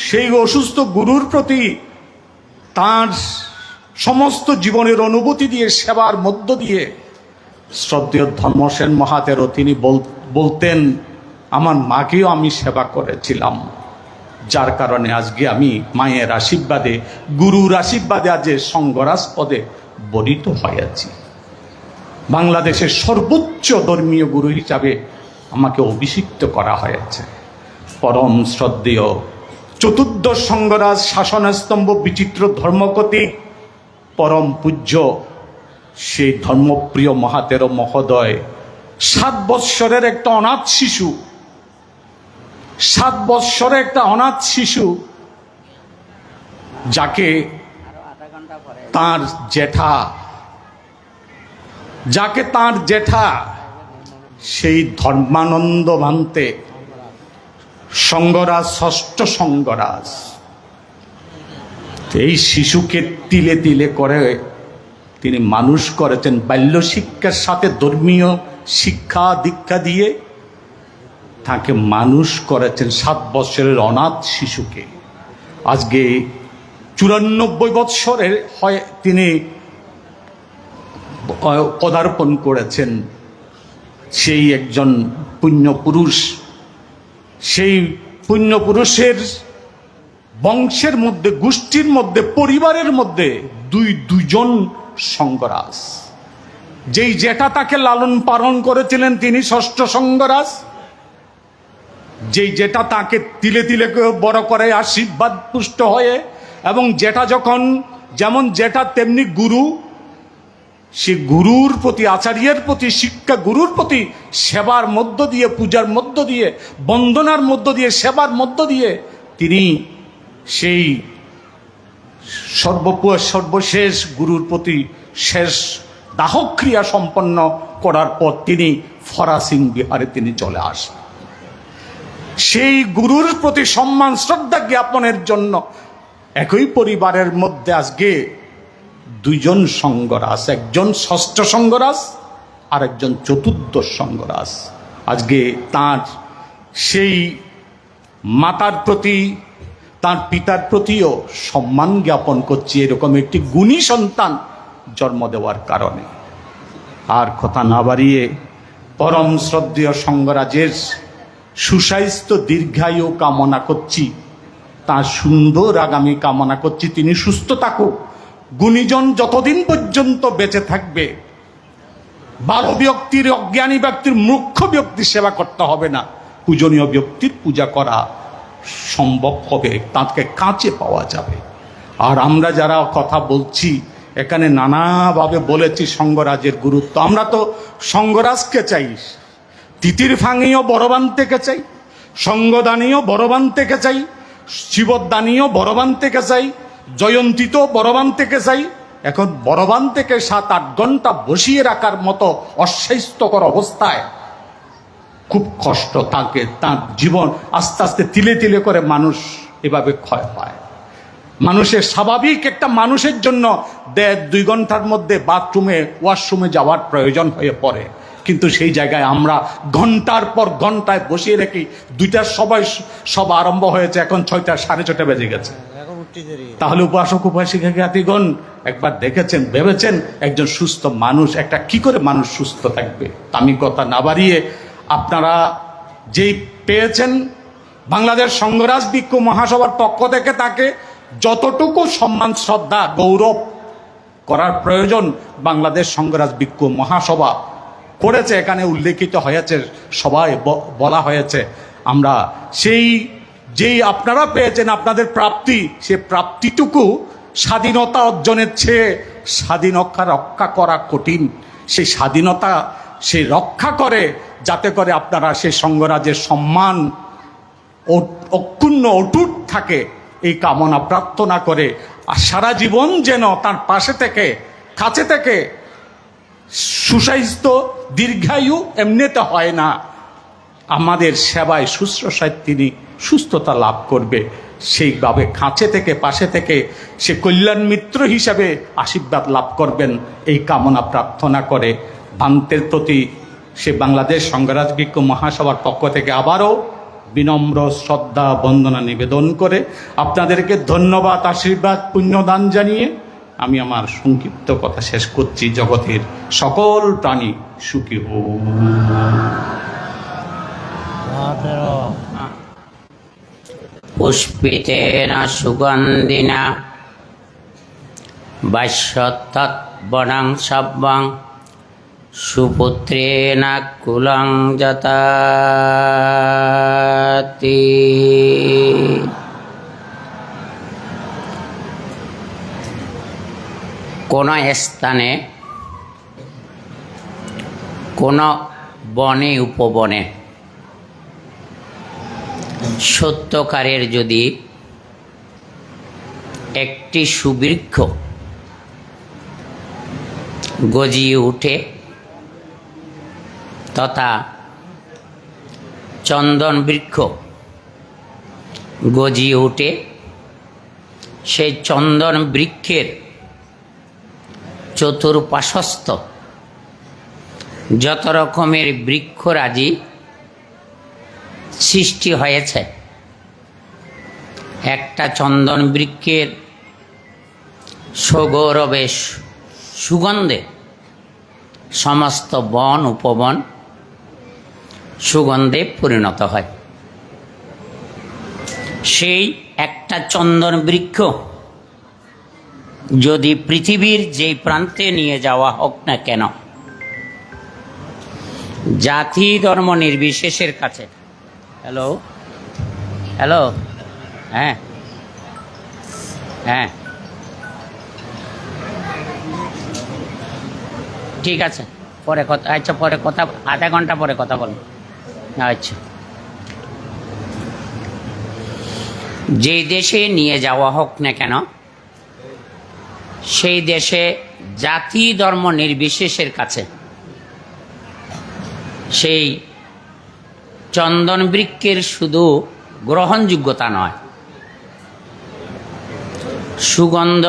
সেই অসুস্থ গুরুর প্রতি তার সমস্ত জীবনের অনুভূতি দিয়ে সেবার মধ্য দিয়ে শ্রদ্ধেয় ধর্মসেন মহাতেরও তিনি বলতেন, আমার মাকেও আমি সেবা করেছিলাম, যার কারণে আজকে আমি মায়ের আশীর্বাদে, গুরুর আশীর্বাদে আজ সঙ্গরাজ পদে বরিত হয়েছি। বাংলাদেশের সর্বোচ্চ ধর্মীয় গুরু হিসাবে আমাকে অভিষিক্ত করা হয়েছে। পরম শ্রদ্ধেয় চতুর্দশ সঙ্গরাজ শাসনস্তম্ভ বিচিত্র ধর্মকতি পরম পূজ্য সেই ধর্মপ্রিয় মহাতের মহোদয় 7 বৎসরের একটা অনাথ শিশু, 7 বৎসরের একটা অনাথ শিশু, যাকে তার জেঠা সেই ধর্মানন্দ ভান্তে সঙ্গরাজ, ষষ্ঠ সঙ্গরাজ, এই শিশুকে তিলে তিলে করে তিনি মানুষ করেছেন। বাল্য শিক্ষার সাথে ধর্মীয় শিক্ষা দীক্ষা দিয়ে তাকে মানুষ করেছেন। 7 বৎসরের অনাথ শিশুকে আজকে 94 বৎসরের হয় তিনি পদার্পণ করেছেন। সেই একজন পুণ্যপুরুষ, সেই পুণ্যপুরুষের বংশের মধ্যে, গোষ্ঠীর মধ্যে, পরিবারের মধ্যে দুইজন সঙ্গরাজ। যেই জেঠা তাকে লালন পালন করেছিলেন তিনি ষষ্ঠ সঙ্গরাজ, যেই জেঠা তাকে তিলে তিলে বড় করে আশীর্বাদ পুষ্ট হয়ে, এবং জেঠা যখন যেমন জেঠা তেমনি গুরু, সে গুরুর প্রতি, আচার্যের প্রতি, শিক্ষা গুরুর প্রতি সেবার মধ্য দিয়ে, পূজার মধ্য দিয়ে, বন্দনার মধ্য দিয়ে, সেবার মধ্য দিয়ে তিনি সেই সর্বশেষ গুরুর প্রতি শেষ দাহক্রিয়া সম্পন্ন করার পর তিনি ফরাসিং বিহারে তিনি চলে আসেন। সেই গুরুর প্রতি সম্মান শ্রদ্ধা জ্ঞাপনের জন্য একই পরিবারের মধ্যে আজকে দুইজন সঙ্গরাজ, একজন ষষ্ঠ সঙ্গরাজ আর একজন চতুর্দশ সঙ্গরাজ। আজকে তার সেই মাতার প্রতি, তার পিতার প্রতিও সম্মান জ্ঞাপন করছি এরকম একটি গুণী সন্তান জন্ম দেওয়ার কারণে। আর কথা না বাড়িয়ে পরম শ্রদ্ধেয় সঙ্গরাজের সুস্বাস্থ্য দীর্ঘায়ু কামনা করছি, তার সুন্দর আগামী কামনা করছি। তিনি সুস্থ থাকুক, গুণীজন যতদিন পর্যন্ত বেঁচে থাকবে। ভালো ব্যক্তির, অজ্ঞানী ব্যক্তির, মূর্খ ব্যক্তির সেবা করতে হবে না, পূজনীয় ব্যক্তির পূজা করা সম্ভব হবে, তাকে কাছে পাওয়া যাবে। আর আমরা যারা কথা বলছি এখানে নানাভাবে বলেছি সঙ্গরাজের গুরুত্ব। আমরা তো সঙ্গরাজকে চাই, তিতির ফাঙিও বড়বান থেকে চাই, সঙ্গদানীয় বড়বান থেকে চাই, শিবদানীয় বড়বান থেকে চাই, জয়ন্তীতেও বড়বান থেকে চাই। এখন বড়বান থেকে 7-8 ঘন্টা বসিয়ে রাখার মতো অস্বাস্থ্যকর অবস্থায় খুব কষ্ট থাকে। তার জীবন আস্তে আস্তে তিলে তিলে করে মানুষ এভাবে ক্ষয় হয়। মানুষের স্বাভাবিক একটা মানুষের জন্য 1.5-2 ঘন্টার মধ্যে বাথরুমে ওয়াশরুমে যাওয়ার প্রয়োজন হয়ে পড়ে, কিন্তু সেই জায়গায় আমরা ঘন্টার পর ঘন্টায় বসিয়ে রেখি। 2টার সব আরম্ভ হয়েছে, এখন 6টা 6:30 বেজে গেছে। তাহলে উপাসক উপাসিকা জ্ঞাতিগণ একবার দেখেছেন, ভেবেছেন একজন সুস্থ মানুষ একটা কি করে মানুষ সুস্থ থাকবে? আমি কথা না বাড়িয়ে, আপনারা যেই পেয়েছেন বাংলাদেশ সংঘরাজ ভিক্ষু মহাসভার পক্ষ থেকে তাকে যতটুকু সম্মান শ্রদ্ধা গৌরব করার প্রয়োজন বাংলাদেশ সংঘরাজ ভিক্ষু মহাসভা করেছে, এখানে উল্লেখিত হয়েছে, সবাই বলা হয়েছে। আমরা যেই আপনারা পেয়েছেন আপনাদের প্রাপ্তি, সে প্রাপ্তিটুকু স্বাধীনতা অর্জনের চেয়ে স্বাধীনতা রক্ষা করা কঠিন। সেই স্বাধীনতা সে রক্ষা করে যাতে করে আপনারা সেই সংঘরাজের সম্মান অক্ষুণ্ণ অটুট থাকে, এই কামনা প্রার্থনা করে। আর সারা জীবন যেন তার পাশে থেকে কাছে থেকে সুস্বাস্থ্য দীর্ঘায়ু এমনিতে হয় না, আমাদের সেবায় শুশ্রূষায় তিনি সুস্থতা লাভ করবে, সেইভাবে কাছে থেকে পাশে থেকে সে কল্যাণ মিত্র হিসাবে আশীর্বাদ লাভ করবেন, এই কামনা প্রার্থনা করে ভান্তের প্রতি সে বাংলাদেশ সংঘরাজ ভিক্ষু মহাসভার পক্ষ থেকে আবারও বিনম্র শ্রদ্ধা বন্দনা নিবেদন করে আপনাদেরকে ধন্যবাদ, আশীর্বাদ, পুণ্যদান জানিয়ে আমি আমার সংক্ষিপ্ত কথা শেষ করছি। জগতের সকল প্রাণী সুখী হোক। পুষ্পিতেন সুগন্ধিনা বাস্যতৎ বনাং সব্বং সুপুত্রেণ কুলং যতাতি। কোন স্থানে, কোন বনে উপবনে সত্যকারের যদি একটি সুবৃক্ষ গজিয়ে উঠে তথা চন্দন বৃক্ষ গজিয়ে উঠে, সেই চন্দন বৃক্ষের চতুর্পার্শ্বস্থ যত রকমের বৃক্ষরাজি সৃষ্টি হয়েছে, একটা চন্দন বৃক্ষের সগৌরবে সুগন্ধে সমস্ত বন উপবন সুগন্ধে পরিণত হয়। সেই একটা চন্দন বৃক্ষ যদি পৃথিবীর যেই প্রান্তে নিয়ে যাওয়া হোক না কেন, জাতি ধর্ম নির্বিশেষের কাছে, হ্যালো হ্যালো হ্যাঁ হ্যাঁ ঠিক আছে, পরে কথা, আচ্ছা পরে কথা, আধা ঘন্টা পরে কথা বলুন। আচ্ছা, যেই দেশে নিয়ে যাওয়া হোক না কেন, সেই দেশে জাতি ধর্ম নির্বিশেষের কাছে সেই চন্দন বৃক্ষের শুধু গ্রহণযোগ্যতা নয়, সুগন্ধ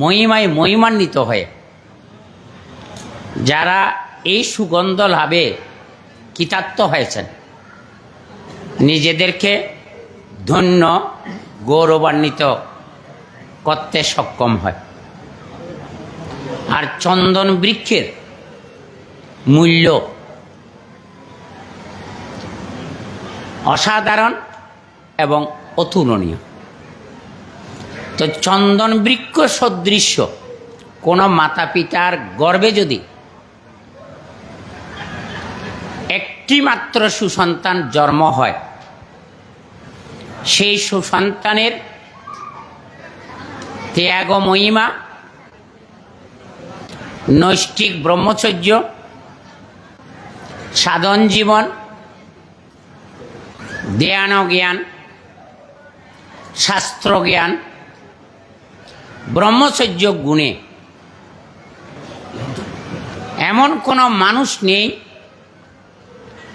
মহিমায় মহিমান্বিত হয়ে যারা এই সুগন্ধ লাভে কৃতার্থ হয়েছেন, নিজেদেরকে ধন্য গৌরবান্বিত করতে সক্ষম হয়। আর চন্দন বৃক্ষের মূল্য অসাধারণ এবং অতুলনীয়। তো চন্দন বৃক্ষ সদৃশ্য কোনো মাতা পিতার গর্ভে যদি একটি মাত্র সুসন্তান জন্ম হয়, সেই সুসন্তানের ত্যাগ মহিমা, নৈষ্ঠিক ব্রহ্মচর্য, সাধন জীবন, ধ্যান জ্ঞান, শাস্ত্র জ্ঞান, ব্রহ্মচর্য গুণে এমন কোনো মানুষ নেই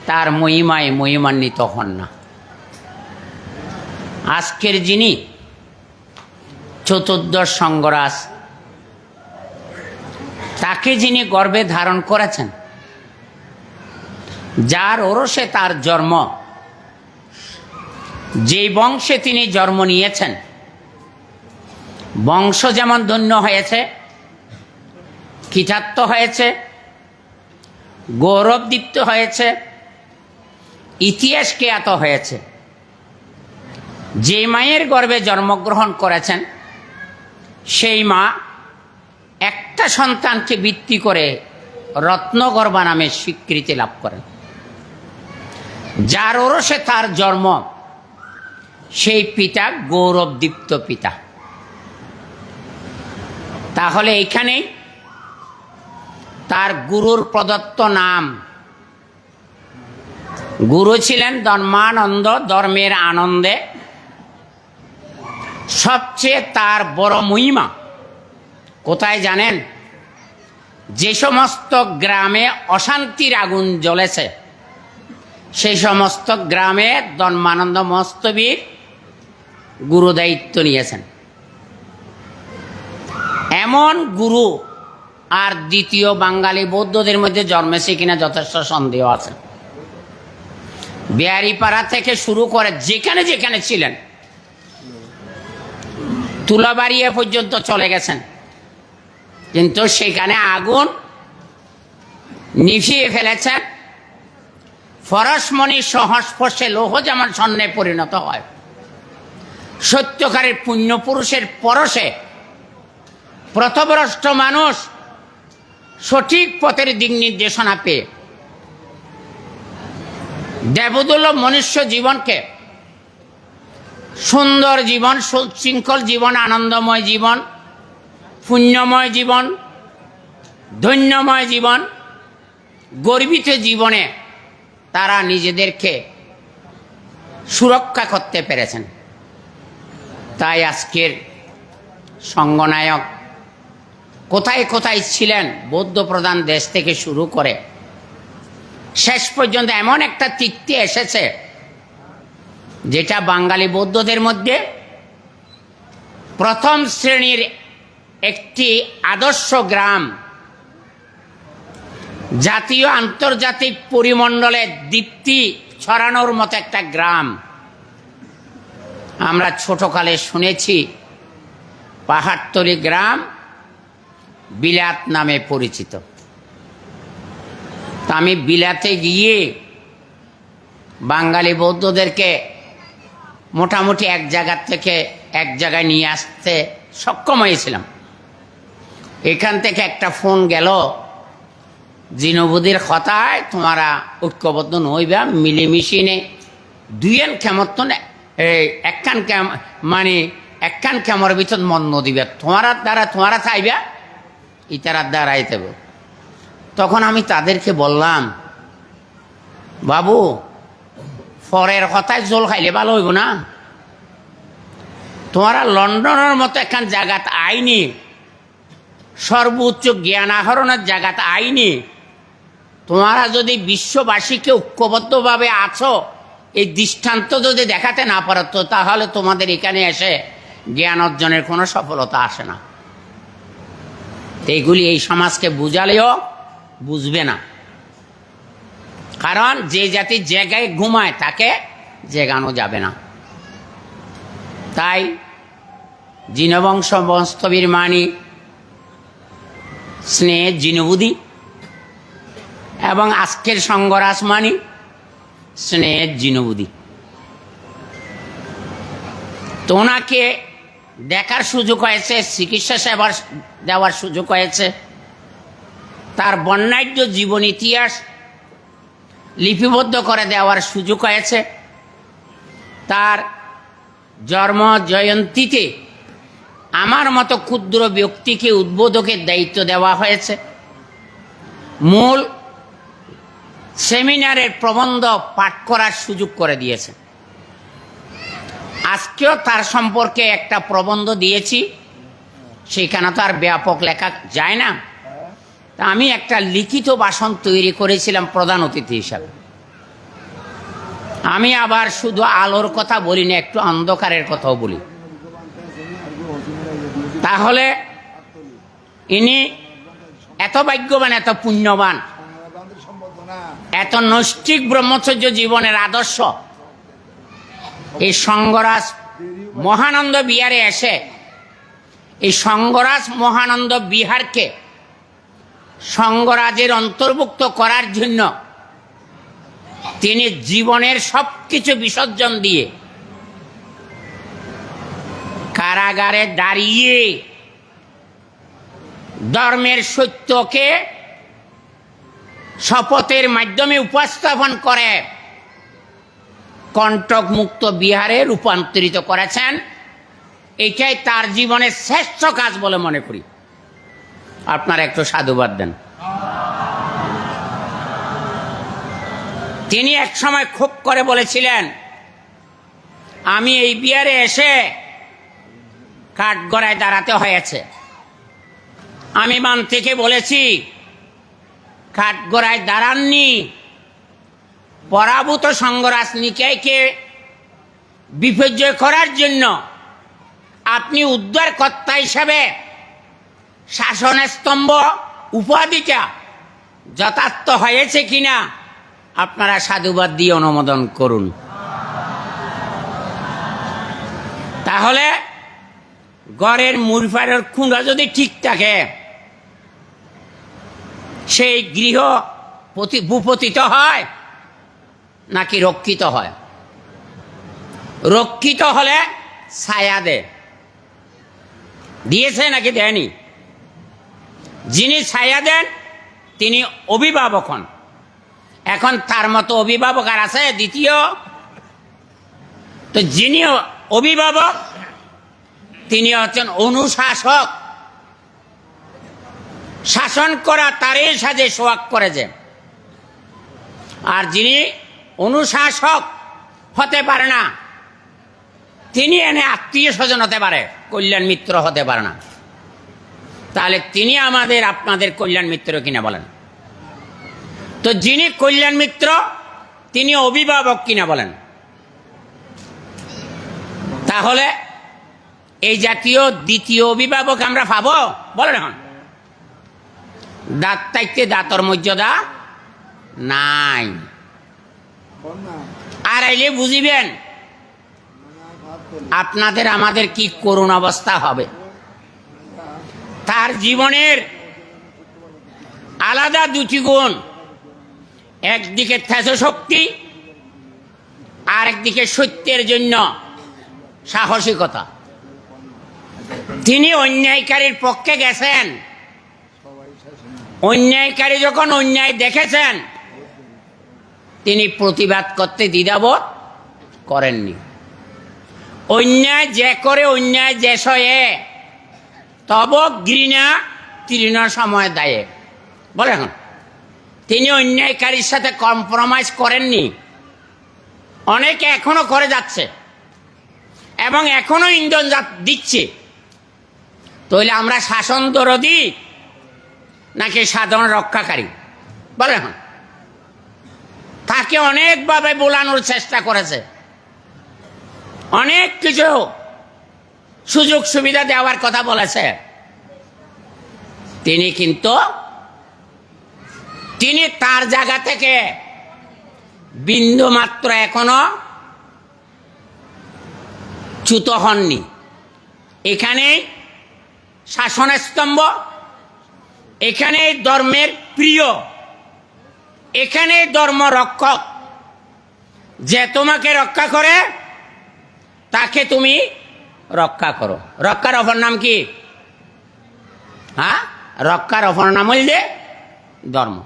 তার মহিমায় মহিমান্বিত হন না। আজকের যিনি চতুর্দশ সঙ্গরাজ, তাকে যিনি গর্ভে ধারণ করেছেন, যার ওরসে তার জন্ম, যে বংশে তিনি জন্ম নিয়েছেন, বংশ যেমন ধন্য হয়েছে, কৃতার্থ হয়েছে, গৌরবদীপ্ত হয়েছে, ইতিহাস খ্যাত হয়েছে। যে মায়ের গর্ভে জন্মগ্রহণ করেছেন সেই মা একটা সন্তানকে ভিত্তি করে রত্নগর্ভা নামে স্বীকৃতি লাভ করেন। যার ওরসে তার জন্ম, সেই পিতা গৌরবদীপ্ত পিতা। তাহলে এইখানেই তার গুরুর প্রদত্ত নাম। গুরু ছিলেন ধর্মানন্দ, ধর্মের আনন্দে। সবচেয়ে তার বড় মহিমা কোথায় জানেন? যে সমস্ত গ্রামে অশান্তির আগুন জ্বলেছে, সেই সমস্ত গ্রামে ধর্মানন্দ মস্তবীর গুরু দায়িত্ব নিয়েছেন। এমন গুরু আর দ্বিতীয় বাঙালি বৌদ্ধদের মধ্যে জন্মেছে কিনা যথেষ্ট সন্দেহ আছে। বিহারিপাড়া থেকে শুরু করে যেখানে যেখানে ছিলেন, তুলাবাড়িয়া পর্যন্ত চলে গেছেন, কিন্তু সেখানে আগুন নিভিয়ে ফেলেছেন। পরশমণির সংস্পর্শে লৌহ যেমন স্বর্ণে পরিণত হয়, সত্যকারের পুণ্যপুরুষের পরশে প্রথভ্রষ্ট মানুষ সঠিক পথের দিক নির্দেশনা পেয়ে দেবদুর্লভ মনুষ্য জীবনকে সুন্দর জীবন, সুশৃঙ্খল জীবন, আনন্দময় জীবন, পুণ্যময় জীবন, ধন্যময় জীবন, গর্বিত জীবনে তারা নিজেদেরকে সুরক্ষা করতে পেরেছেন। তাই আজকের সঙ্গনায়ক কোথায় কোথায় ছিলেন, বৌদ্ধ প্রধান দেশ থেকে শুরু করে শেষ পর্যন্ত এমন একটা তৃপ্তি এসেছে যেটা বাঙালি বৌদ্ধদের মধ্যে প্রথম শ্রেণীর একটি আদর্শ গ্রাম, জাতীয় আন্তর্জাতিক পরিমণ্ডলে দীপ্তি ছড়ানোর মতো একটা গ্রাম। আমরা ছোটকালে শুনেছি পাহাড়তলি গ্রাম বিলাত নামে পরিচিত। তা আমি বিলাতে গিয়ে বাঙালি বৌদ্ধদেরকে মোটামুটি এক জায়গার থেকে এক জায়গায় নিয়ে আসতে সক্ষম হয়েছিলাম। এখান থেকে একটা ফোন গেল, জিনবুদির কথায় তোমারা ঐক্যবদ্ধ নইবা, মিলেমিশিনে দুইয়েন ক্ষমতন একখান মানে একখান ক্ষমর ভিতর মন দিবে, তোমার দ্বারা তোমারা চাইবা ইতারার দ্বারাই দেব। তখন আমি তাদেরকে বললাম, বাবু পরের কথায় জল খাইলে ভালো হইব না, তোমারা লন্ডনের মতো একখান জায়গাত আইনি, সর্বোচ্চ জ্ঞান আহরণের জায়গাত আইনি, তোমরা যদি বিশ্ববাসীকে ঐক্যবদ্ধভাবে আছো এই দৃষ্টান্ত যদি দেখাতে না পারো, তো তাহলে তোমাদের এখানে এসে জ্ঞান অর্জনের কোনো সফলতা আসে না। এইগুলি এই সমাজকে বুঝালেও বুঝবে না, কারণ যে জাতি জায়গায় ঘুমায় তাকে জেগানো যাবে না। তাই জিনবংশ বস্তবীর মানি স্নেহ জিনবুদি এবং আজকের সঙ্গরাজ মানি স্নেহের জিনবুদি। তো ওনাকে দেখার সুযোগ হয়েছে, চিকিৎসা সেবার দেওয়ার সুযোগ হয়েছে, তার বর্ণাঢ্য জীবন ইতিহাস লিপিবদ্ধ করে দেওয়ার সুযোগ হয়েছে, তার জন্ম জয়ন্তীতে আমার মতো ক্ষুদ্র ব্যক্তিকে উদ্বোধকের দায়িত্ব দেওয়া হয়েছে, মূল সেমিনারের প্রবন্ধ পাঠ করার সুযোগ করে দিয়েছে। আজকেও তার সম্পর্কে একটা প্রবন্ধ দিয়েছি, সেখানে তো আর ব্যাপক লেখা যায় না। তা আমি একটা লিখিত ভাষণ তৈরি করেছিলাম প্রধান অতিথি হিসাবে। আমি আবার শুধু আলোর কথা বলি না, একটু অন্ধকারের কথাও বলি। তাহলে ইনি এত ভাগ্যবান, এত পুণ্যবান, এত নৈষ্ঠিক ব্রহ্মচর্য জীবনের আদর্শ। এই সঙ্গরাজ মহানন্দ বিহারে এসে এই সঙ্গরাজ মহানন্দ বিহারকে সঙ্গরাজের অন্তর্ভুক্ত করার জন্য তিনি জীবনের সবকিছু বিসর্জন দিয়ে কারাগারে দাঁড়িয়ে ধর্মের সত্যকে শপথের মাধ্যমে উপস্থাপন করে কণ্টক মুক্ত বিহারে রূপান্তরিত করেছেন। এটাই তার জীবনের শ্রেষ্ঠ কাজ বলে মনে করি। আপনারা একটু সাধুবাদ দেন। তিনি এক সময় খুব করে বলেছিলেন, আমি এই বিহারে এসে কাঠগড়ায় দাঁড়াতে হয়েছে। আমি মান থেকে বলেছি, কাঠগড়ায় দাঁড়াননি, পরাভূত সঙ্গরাজ নিকায়কে বিপর্যয় করার জন্য আপনি উদ্ধারকর্তা হিসাবে শাসনের স্তম্ভ উপাধিটা যথার্থ হয়েছে কিনা আপনারা সাধুবাদ দিয়ে অনুমোদন করুন। তাহলে ঘরের মুরফারের খুঁড়া যদি ঠিক থাকে, সেই গৃহ ভূপতিত হয় নাকি রক্ষিত হয়? রক্ষিত হলে ছায়া দিয়েছে নাকি দেয়নি? যিনি ছায়া দেন তিনি অভিভাবক হন। এখন তার মতো অভিভাবক আর আছে দ্বিতীয়? তো যিনি অভিভাবক তিনি হচ্ছেন অনুশাসক। শাসন করা তারই সাজে সোয়াগ করে যে। আর যিনি অনুশাসক হতে পারে না, তিনি এনে আত্মীয় স্বজন হতে পারে, কল্যাণ মিত্র হতে পারে না। তাহলে তিনি আমাদের আপনাদের কল্যাণ মিত্র কিনা বলেন? তো যিনি কল্যাণ মিত্র তিনি অভিভাবক কিনা বলেন? তাহলে এই জাতীয় দ্বিতীয় অভিভাবক আমরা পাবো? বলেন এখন। দাঁত তাইতে দাঁতর মর্যাদা নাই। আর আইলে বুঝিবেন আপনাদের আমাদের কি করুণ অবস্থা হবে। তার জীবনের আলাদা দুটি গুণ, একদিকে তেজশক্তি আর একদিকে সত্যের জন্য সাহসিকতা। তিনি অন্যায়কারীর পক্ষে গেছেন, অন্যায়কারী যখন অন্যায় দেখেছেন তিনি প্রতিবাদ করতে দ্বিধাবোধ করেননি। অন্যায় যে করে, অন্যায় যে সয়ে, তব ঘৃণা তৃণ সময় দায়ে। বলে এখন তিনি অন্যায়কারীর সাথে কম্প্রোমাইজ করেননি। অনেকে এখনো করে যাচ্ছে এবং এখনো ইন্ধন দিচ্ছে। তাহলে আমরা শাসন দরদি নাকি সাধারণ রক্ষাকারী? বলে এখন। তাকে অনেকভাবে বোলানোর চেষ্টা করেছে, অনেক কিছু সুযোগ সুবিধা দেওয়ার কথা বলেছে। তিনি কিন্তু তার জায়গা থেকে বিন্দু মাত্র এখনো চ্যুত হননি। এখানে শাসনের স্তম্ভ, এখানে ধর্মের প্রিয়, এখানে ধর্ম রক্ষক। যে তোমাকে রক্ষা করে তাকে তুমি রক্ষা করো। রক্ষার অপর নাম কি? হ্যাঁ, রক্ষার অপর নাম হইলে ধর্ম।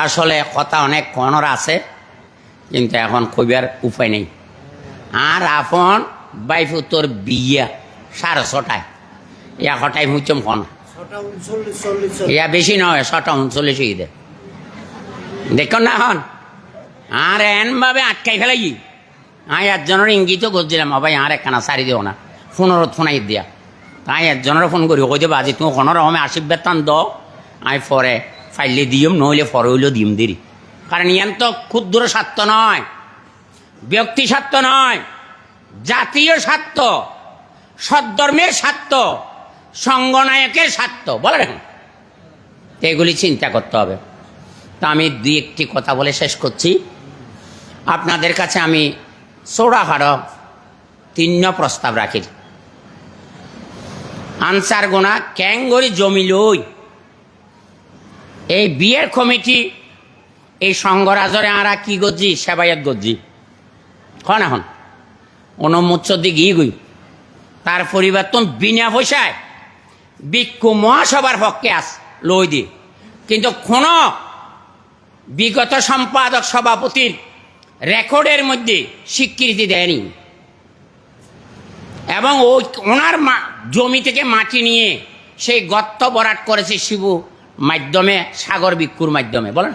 আসলে কথা অনেক কনর আছে, কিন্তু এখন কইবার উপায় নেই। আর আপন বাইফু তোর বিয়া 6:30টায়, এখটাই মুচম কন, ইয়া বেশি নয়, 6:39 ঈদে দেখুন না এখন। আর এনভাবে আটকাই ফেলাই আমি একজনের ইঙ্গিতও করছিলাম, ভাই আর একখানা সারি দিও না, ফোনাই দিয়া। তাই একজনের ফোন করি, কই দেবো আজি তুমি কোনো রকমে আশীর্বাদ টান দাও, আমি পরে ফাইলে দিম, নইলে পরে হইলেও দিম দেরি। কারণ ইয়ান তো ক্ষুদ্র স্বার্থ নয়, ব্যক্তি স্বার্থ নয়, জাতীয় স্বার্থ, সদ্ধর্মের স্বার্থ, সংগনায়কের স্বার্থ, বলেন এগুলি চিন্তা করতে হবে। তা আমি দুই একটি কথা বলে শেষ করছি। আপনাদের কাছে আমি ছোড়াখাটো 3 প্রস্তাব রাখি। আনসার গোনা ক্যাঙ্গরি জমি লই এই বিয়ের কমিটি এই সংঘরাজরে আরা কি গজ্জি সেবায়ত গজ্জি খন এখন অনুমোচ্চ দিকে গই তার পরিবর্তন বিনা পয়সায় ভিক্ষু মহাসভার পক্ষে আস লই দি, কিন্তু কোন বিগত সম্পাদক সভাপতির রেকর্ডের মধ্যে স্বীকৃতি দেয়নি। এবং ওনার জমি থেকে মাটি নিয়ে সেই গর্ত ভরাট করেছে শিবু মাধ্যমে, সাগর ভিক্ষুর মাধ্যমে। বলেন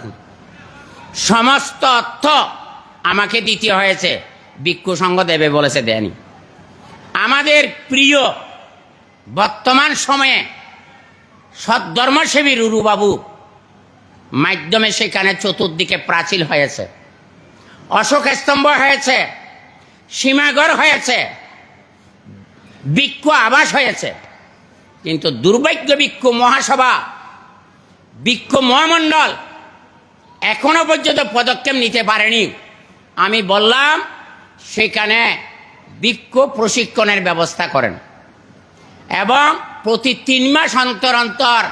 সমস্ত অর্থ আমাকে দিতে হয়েছে, ভিক্ষু সংঘ দেবে বলেছে, দেয়নি। আমাদের প্রিয় বর্তমান সময়ে সদ্ধর্মসেবী রুরুবাবু মাধ্যমে সেখানে চতুর্দিকে প্রাচীর হয়েছে, অশোক স্তম্ভ হয়েছে, সীমাঘর হয়েছে, ভিক্ষু আবাস হয়েছে, কিন্তু দুর্ভাগ্য ভিক্ষু মহাসভা, ভিক্ষু মহামণ্ডল এখনো পর্যন্ত পদক্ষেপ নিতে পারেনি। আমি বললাম সেখানে ভিক্ষু প্রশিক্ষণের ব্যবস্থা করেন এবং প্রতি 3 মাস অন্তর অন্তর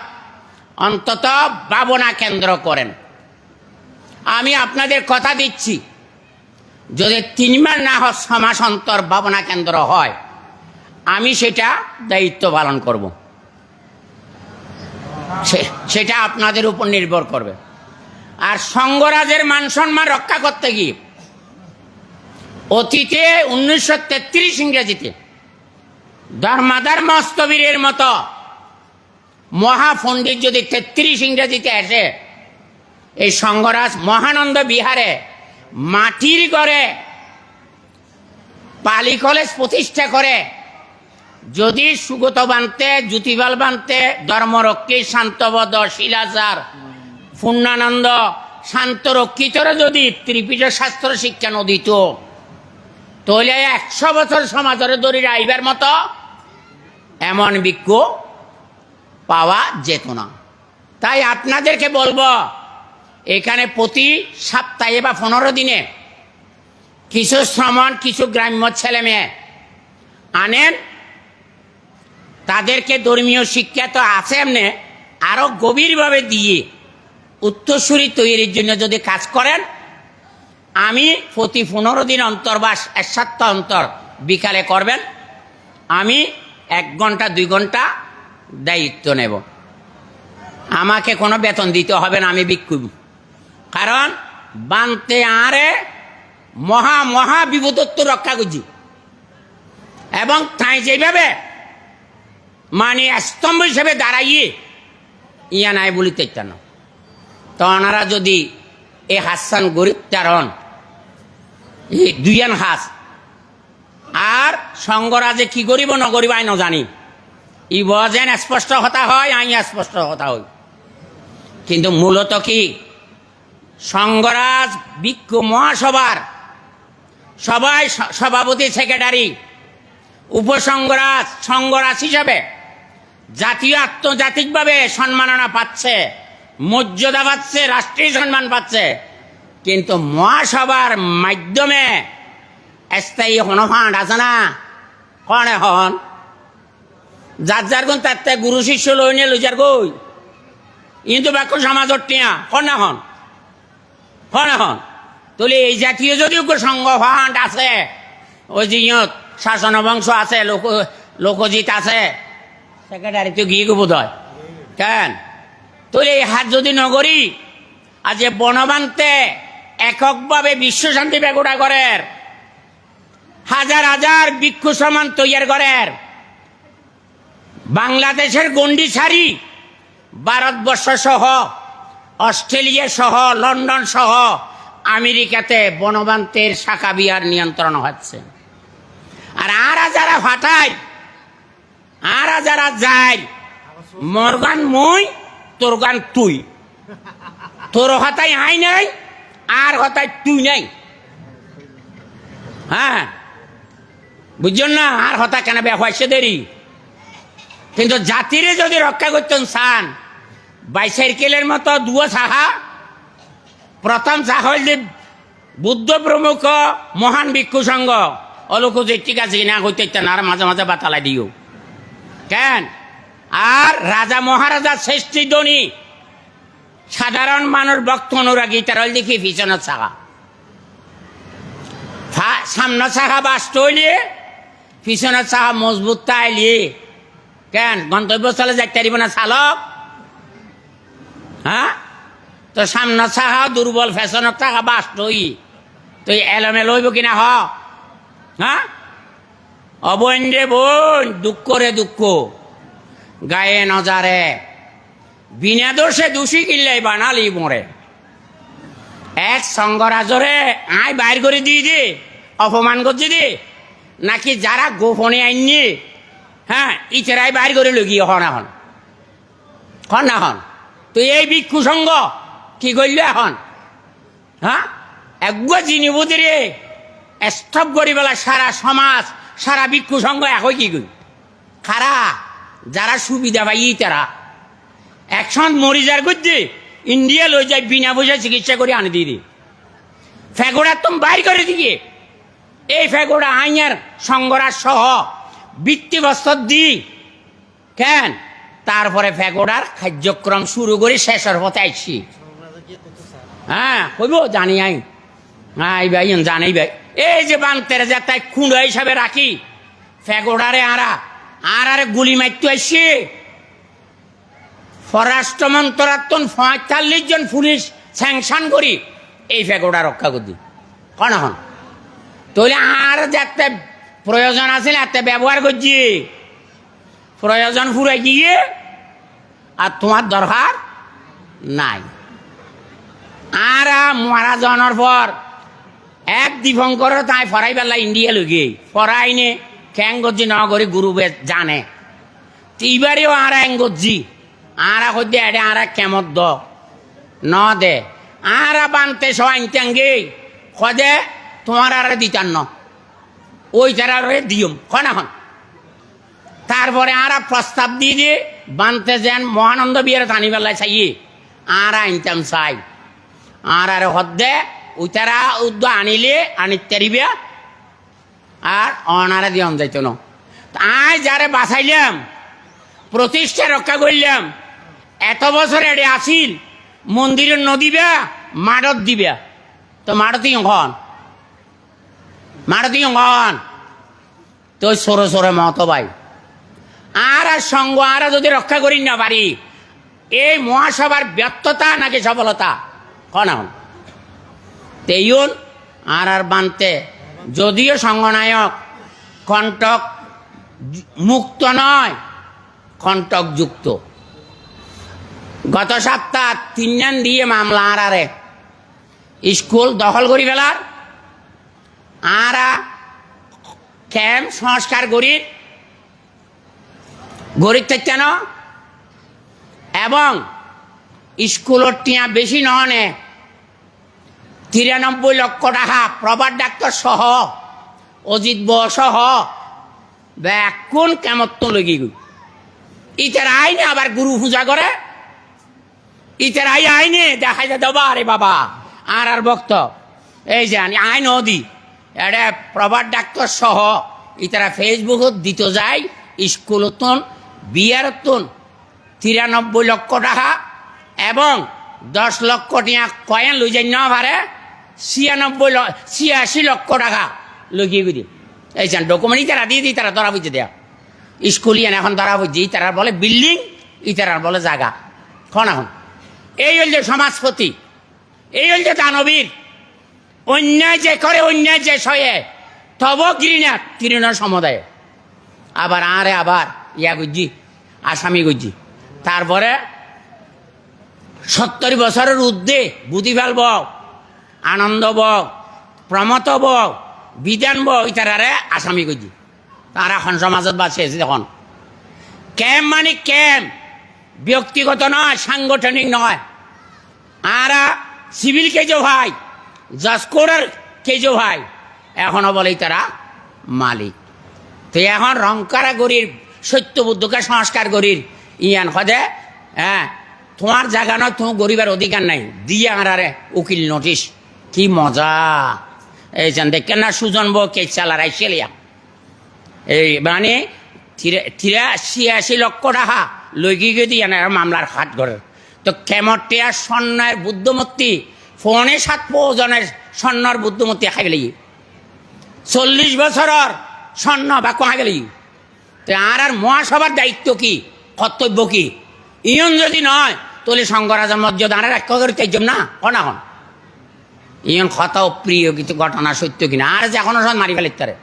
অন্তত ভাবনা কেন্দ্র করেন। আমি আপনাদের কথা দিচ্ছি, যদি 3 মাস না হয় 6 মাস অন্তর ভাবনা কেন্দ্র হয়, আমি সেটা দায়িত্ব পালন করব। সেটা আপনাদের উপর নির্ভর করবে। আর সংঘরাজের মান সম্মান রক্ষা করতে গিয়ে অতীতে 1933 ইংরেজিতে ধর্মাধার মস্তবীরের মতো মহাপণ্ডিত যদি 33 ইংরেজিতে আসে, এই সংঘরাজ মহানন্দ বিহারে মাটির ঘরে পালি কলেজ প্রতিষ্ঠা করে যদি সুগত বানতে, জ্যোতিবাল বানতে, ধর্মরক্ষী, শান্তবদ, শিলাচার, পূর্ণানন্দ, শান্তরক্ষিতরা যদি ত্রিপিটক শাস্ত্র শিক্ষা নদিত, তাহলে 100 বছর সমাজের দড়ি রাইবার মতো এমন ভিক্ষু পাওয়া যেত না। তাই আপনাদেরকে বলবো, এখানে প্রতি সপ্তাহে বা 15 দিনে কিছু শ্রমণ, কিছু গ্রাম্য ছেলে মেয়ে আনেন, তাদেরকে ধর্মীয় শিক্ষা তো আছে, এমনি আরো গভীরভাবে দিয়ে উত্তরসূরি তৈরির জন্য যদি কাজ করেন, আমি প্রতি 15 দিন অন্তর বা 1 সপ্তাহ অন্তর বিকালে করবেন, আমি 1 ঘন্টা 2 ঘন্টা দায়িত্ব নেব। আমাকে কোনো বেতন দিতে হবে না, আমি ভিক্ষু। কারণ বানতে আরে মহা মহা বিপদত্ব রক্ষা করছি এবং তাই যেভাবে মানে স্তম্ভ হিসেবে দাঁড়াইয়ে ইয়া নাই বলিতে চান। তো ওনারা যদি এই হাসান গরিব চারণ এই 2 হাস আর সংঘরাজে কি করিব ন করিব আই ন জানি, ই যেন স্পষ্ট কথা হয়, আই স্পষ্ট কথা হই। কিন্তু মূলত কি সংঘরাজ ভিক্ষু মহাসভার সবাই সভাপতি, সেক্রেটারি, উপসংঘরাজ, সংঘরাজ হিসাবে জাতীয় আন্তর্জাতিকভাবে সম্মাননা পাচ্ছে, মর্যাদা পাচ্ছে, রাষ্ট্রীয় সম্মান পাচ্ছে, কিন্তু মহাসভার মাধ্যমে স্থায়ী হনফান্ড আছে না, হন এখন যার যার গুণ তার গুরু শিষ্য লই নিয়ে লইজার গই কিন্তু বাক্য সমাজর টিয়া হন এখন হন এখন তাহলে এই জাতীয় যদি সংঘ ফান্ড আছে, ওই যে শাসন বংশ আছে, লোকজিৎ আছে, সেক্রেটারি তো গিয়ে বোধ হয় কেন, তাহলে এই হাত যদি নগরী আজ বনবান্তে এককভাবে বিশ্বশান্তি বেগুড়া করের, হাজার হাজার ভিক্ষু সমান তৈয়ার করের, বাংলাদেশের গন্ডি ছাড়ি ভারতবর্ষ সহ, অস্ট্রেলিয়া সহ, লন্ডন সহ আমেরিকাতে বনবান্তের শাখা বিহার নিয়ন্ত্রণ হচ্ছে। আর আরা যারা ফাটায়, আরা যারা যায়, মরগান মুই তোর গান তুই, তোর হতাই আই নাই আর হতাই তুই নাই। হ্যাঁ বুঝছেন না? আর হতা কেন ব্যবহার দেরি, কিন্তু জাতিরে যদি রক্ষা করতেন চান, বাইসাইকেলের মতো দুয়ো সাহা। প্রথম সাহা হইল বুদ্ধ প্রমুখ মহান ভিক্ষু সংঘ অলোক যে ঠিক আছে কিনা হইতে আর মাঝে মাঝে বাতালাই দিও কেন। আর রাজা মহারাজা শ্রেষ্ঠী ধনী সাধারণ মানুষ ভক্ত অনুরাগী তারা দেখি পিছনের শাখা, সামনের শাখা বাস্ত হইলে পিছনের শাখা মজবুত তাইলে কেন গন্তব্যস্থলে যাইতে পারিব না চালক। হ্যাঁ, তো সামনের শাখা দুর্বল, ফ্যাশনের শাখা বাস্ত হই তো এলোমেলো হইব কিনা হ। হ্যাঁ, অবৈন রে বোন দুঃখ রে দুঃখ গায়ে নজারে, বিনা দোষে দোষী কিনলে বানালি মরে। এক সঙ্গরাজরে আয় বাইর করে দিয়ে দে, অপমান করছি দে, নাকি যারা গোপনে আইনি হ্যাঁ ইচারাই বাইর করে লগিয়ে হন এখন হন না হন। তো এই ভিক্ষু সঙ্গ কি করল এখন? হ্যাঁ, একবার জিনিবুদি রে স্তব করি বেলা সারা সমাজ সারা ভিক্ষু সঙ্গ একই কি করি খারা যারা সুবিধা পাই তারা একসঙ্গ মরি যার করছে ইন্ডিয়া লই যায় বিনা পয়সা চিকিৎসা করে আনি দিয়ে দি। ফেগোড়া তুমি বাইর করে দিকে এই ফেগোড়া আইয়ার সঙ্গরাজ সহ বৃত্তিবস্তর দি কেন। তারপরে ফেগোড়ার কার্যক্রম শুরু করে শেষের পথে আইছি। হ্যাঁ কইব জানি আই আই ভাই জানাই ভাই এই যে বান্তের যে তাই খুঁড়ো হিসাবে রাখি ফেগোড়ারে আরে গুলি মারতে আসছি। স্বরাষ্ট্র মন্ত্রণালয় ৪৫ জন পুলিশ স্যাংশন করি এই ফেগোড়া রক্ষা করি কন হন। তাহলে আর যাতে প্রয়োজন আছে এতে ব্যবহার করছি, প্রয়োজন ফুরাই গিয়ে আর তোমার দরকার নাই। আর মারা যাওয়ার পর এক দীপঙ্কর তাই ফরাই বেলা ইন্ডিয়া লগে ফরাইনে খ্যাং গজ্জি নগরী গুরুবে জানে এইবারেও আর এক গজ্জি আর হইতে এডে আর কেমত দ ন দে আর বানতে সবাইতে খদে তোমার আর দিতান ন ওই তারা রয়ে দিয়ম খন এখন। তারপরে আর প্রস্তাব দিয়ে দিয়ে বানতে যেন মহানন্দ বিয়ের টানি বেলায় চাইয়ে আর আনতাম চাই আর হদ্দে ওই তারা উদ্য আনিলে আনিতে আর অনারে দিয়ম যাইত ন। আয় যারে বাঁচাইলাম প্রতিষ্ঠা রক্ষা করলাম এত বছর এডে আসিল মন্দিরের নদীবা মাড়ত দিবা তো মাড়তি হন মাড়তি হন তো সরে সরে মত ভাই আর সঙ্গ আর যদি রক্ষা করি না পারি এই মহাসভার ব্যর্থতা নাকি সফলতা কন হন। তেইন আর বানতে যদিও সংঘনায়ক কণ্টক মুক্ত নয় কণ্টক যুক্ত। গত সপ্তাহ ৩ জন দিয়ে মামলা আরে স্কুল দখল করি ফেলার আর ক্যাম্প সংস্কার গরিব কেন এবং স্কুলের টিয়া বেশি নহনে ৯৩ লক্ষ টাকা প্রভাত ডাক্তার সহ অজিত ব সহ কোন কেমত লগি গই ইতার আইনে আবার গুরু পূজা করে ইতার আইনে দেখা যায় দেবা আরে বাবা আর ভক্ত এই যে আইন দি এটা প্রভাত ডাক্তার সহ ইতারা ফেসবুকত দিত যায় স্কুলতন বিয়ারতন ৯৩ লক্ষ টাকা এবং ১০ লক্ষ টিয়া কয়েন লই যাই না পারে ৮৬ লক্ষ টাকা লগিয়ে গিয়ে এই যে ডকুমেন্ট ইতারা দিয়ে দিই তারা ধরা বুঝে দেয়া স্কুলিয়ান এখন ধরা বুঝছি ইতারা বলে বিল্ডিং ইতারা বলে জায়গা খন এখন। এই হল যে সমাজপতি, এই হল যে দানবীর, অন্যায় যে করে অন্যায় যে সয়ে তব ঘৃণা সমুদায় আবার আবার ইয়া গুজি আসামি গুজি। তারপরে ৭০ বছরের ঊর্ধ্বে বুদ্ধি ফেলব আনন্দ বক প্রমত বক বিধান বক ইতারারে আসামি গুজি। তারা এখন সমাজত বাঁচে এখন ক্যাম্প মানে ক্যাম্প ব্যক্তিগত নয় সাংগঠনিক নয়। আর সিভিল কেজো ভাই জসকোরের কেজো ভাই এখনো বলে তারা মালিক। তো এখন রংকারা গরির সত্য বুদ্ধকে সংস্কার গরির ইয়ান হদে হ্যাঁ তোমার জায়গা নয়, তোমার গরিবের অধিকার নাই, দিয়ে আরে উকিল নোটিশ। কি মজা এই যেন দেখেন না, সুজন বউ কে চালার আইসেলিয়া এই মানে 83 লক্ষ টাকা লইকি গিয়ে দিয়ে মামলার হাত ঘরের। তো কেমটিয়া স্বর্ণের বুদ্ধমূর্তি ফোনে 7 প্রজনের স্বর্ণর বুদ্ধমূর্তি খাই গেলি 40 বছরের স্বর্ণ বা কোয়া গেলি। তো আর মহাসভার দায়িত্ব কি, কর্তব্য কি? ইয়ন যদি নয় তাহলে সংঘরাজের মর্যাদা আর এক করতে না কনা হন ইয়ন কথা অপ্রিয় কিছু ঘটনা সত্য কিনা আর যে এখনো সব মারি ফেলিতে পারে।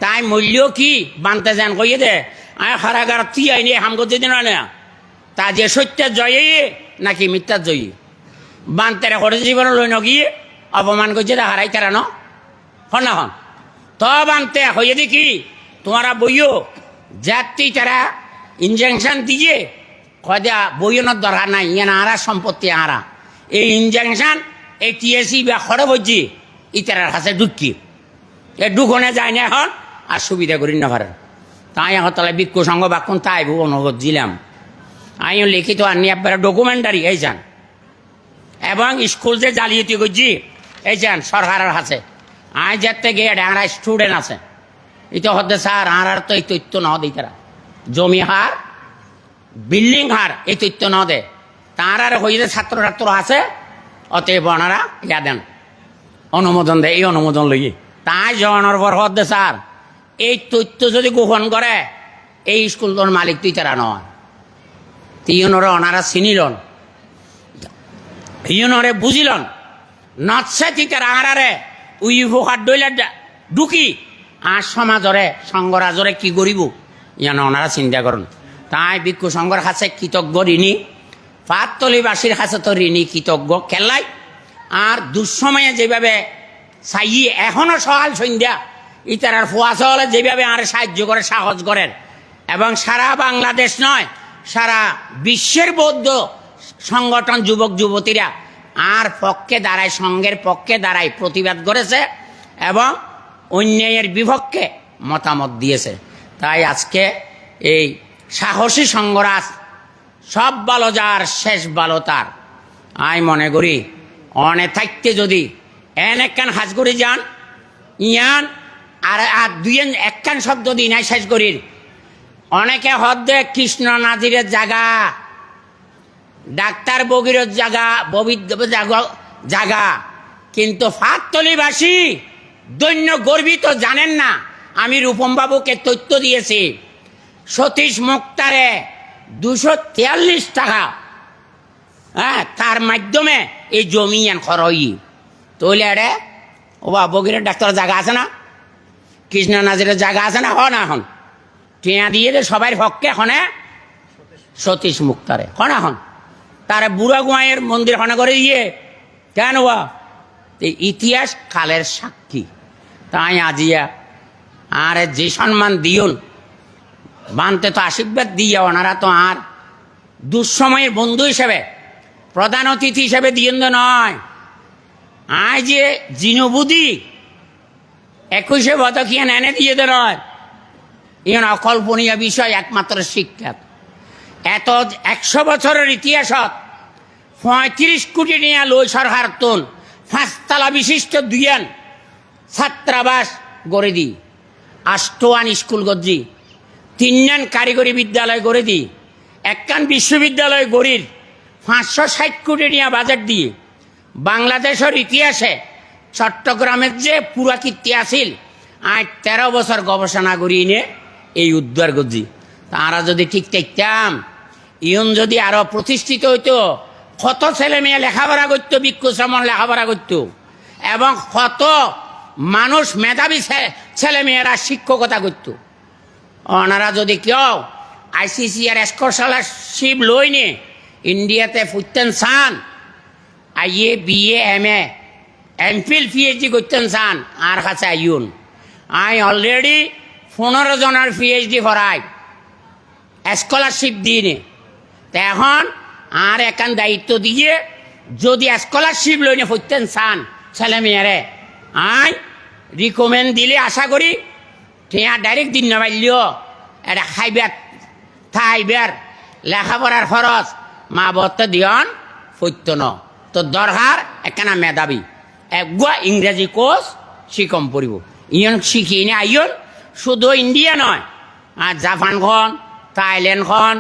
তাই মূল্য কি বানতে যান কইয়ে দে আমি হারাগার তুই আইনি হাম করতে দিন না তা যে সত্যের জয়ী নাকি মিথ্যার জয়ী বানতে করে জীবন লইন গিয়ে অপমান করছে তা হারাই তারা হন না হন তো বানতে হইয়ে দেখি তোমারা বইও যাত্রী তারা ইনজেকশন দিয়ে কয়দা বইয়ের দরকার নাই, ইয়ে আরা সম্পত্তি আরা এই ইনজেকশন এই টিএসি বা খড়ে বলছি ইতারার কাছে ঢুকি এ ঢুকনে যায় না এখন আর সুবিধা করি না পারেন। তাই এখন তাহলে বিক্ষু সংঘ বাক্ষণ তাই অনুরোধ দিলাম আমিও লিখিত আনি আপনারা ডকুমেন্টারি এই যান এবং স্কুল যে জালিয়াতি করছি এই যান সরকারের কাছে আই যাতে গিয়ে ডাঙরা স্টুডেন্ট আছে এটা হতে স্যার আর তো এই তথ্য ন দিই তারা জমি হার বিল্ডিং হার এই তথ্য ন দে তার আর হয়ে ছাত্র ছাত্র আছে অতএব ওনারা ইয়া দেন অনুমোদন দেয় এই অনুমোদন লই তাই জনের পর হতে স্যার এই তথ্য যদি গোপন করে এই স্কুল তোর মালিক তুই তারা নয় তিনরে ওনারা চিনিলন ইউনরে বুঝিলন নচ্ছে তুই তারা আরে উই ফোকার ডইলে ঢুকি আর সমাজরে সংঘরাজরে কি করিব ইয়ান ওনারা চিন্তা করুন। তাই ভিক্ষু সংঘর কাছে কৃতজ্ঞ ঋণী, পাততলিবাসীর কাছে তো ঋণী কৃতজ্ঞ খেলাই আর দুঃসময়ে যেভাবে চাই এখনো সকাল সন্ধ্যা ইতারার ফোয়া চলে যেভাবে আর সাহায্য করে সাহস করেন এবং সারা বাংলাদেশ নয় সারা বিশ্বের বৌদ্ধ সংগঠন যুবক যুবতীরা আর পক্ষে দাঁড়ায় সংঘের পক্ষে দাঁড়ায় প্রতিবাদ করেছে এবং অন্যায়ের বিপক্ষে মতামত দিয়েছে। তাই আজকে এই সাহসী সংঘরাজ সব ভালো যার শেষ ভালো তার আমি মনে করি অনে থাকতে যদি এন একখান হাজ করে যান ইয়ান আর দুই একখান শব্দ দিই নাই শেষ করির অনেকে হদ্দে কৃষ্ণ নাজিরের জায়গা ডাক্তার বগিরের জায়গা জায়গা কিন্তু ফাততলিবাসী দৈন্য গর্বিত জানেন না। আমি রূপম বাবুকে তথ্য দিয়েছি সতীশ মুক্তারে 243 টাকা হ্যাঁ তার মাধ্যমে এই জমি আন খরই তৈলে আরে ও বা বগিরের ডাক্তারের জায়গা আছে না, কৃষ্ণ নাজিরের জায়গা আছে না, হন এখন টিয়া দিয়ে সবাই পক্ষে হনে সতীশ মুক্তারে হন এখন তার বুড়া গোয়াইয়ের মন্দির হনে করে দিয়ে কেন বা ইতিহাস কালের সাক্ষী। তাই আজিয়া আর যে সম্মান দিউন বানতে তো আশীর্বাদ দিয়ে ওনারা তো আর দুঃসময়ের বন্ধু হিসেবে প্রধান অতিথি হিসেবে দিয়েন তো নয় আয় যে জিনুবুদি 21 বতকিয়া এনে দিয়ে তো নয় ইন অকল্পনীয় বিষয় একমাত্র শিক্ষা এত 100 বছরের ইতিহাসত 35 কোটি নিয়ে লই সরকার তোন 5 তলা বিশিষ্ট দুইয়ান ছাত্রাবাস গড়ে দি 8 স্কুল গজি 3 কারিগরি বিদ্যালয় গড়ে দি 1 বিশ্ববিদ্যালয় গড়ির 560 কোটি নিয়ে বাজেট দিয়ে বাংলাদেশের ইতিহাসে চট্টগ্রামের যে পুরাকীর্তি আছিল আজ 13 বছর গবেষণা করি নিয়ে এই উদ্ধার গজি তারা যদি ঠিক থাকতাম ইয়ন যদি আরো প্রতিষ্ঠিত হইতো কত ছেলে মেয়ে লেখাপড়া করতো ভিক্ষু শ্রমণ লেখাপড়া করতো এবং কত মানুষ মেধাবী ছেলে মেয়েরা শিক্ষকতা করত। ওনারা যদি কেউ আইসিসি আর স্কলারশিপ লই নে ইন্ডিয়াতে ফুটতেন চান IA BA MA MPhil PhD করতেন চান আর কাছে আইন আই অলরেডি 15 জনের পিএইচডি করাই স্কলারশিপ দিয়ে তা এখন আর একান দায়িত্ব দিয়ে যদি স্কলারশিপ লই নে ফুটতেন চান ছেলে মেয়েরে আই রিকমেন্ড দিলে আশা করি ঠিয়া ডাইরেক্ট দিন না পারলেও এটা খাইবার থাইবার লেখাপড়ার খরচ মা বত্ত দিয়ন ফৈত্য ন তো দরকার একখানা মেধাবী একগুয়া ইংরেজি কোর্স শিকম পড়িব ইয়ন শিখি নি আইয়ন শুধু ইন্ডিয়া নয় আর জাপান খন থাইল্যান্ড খন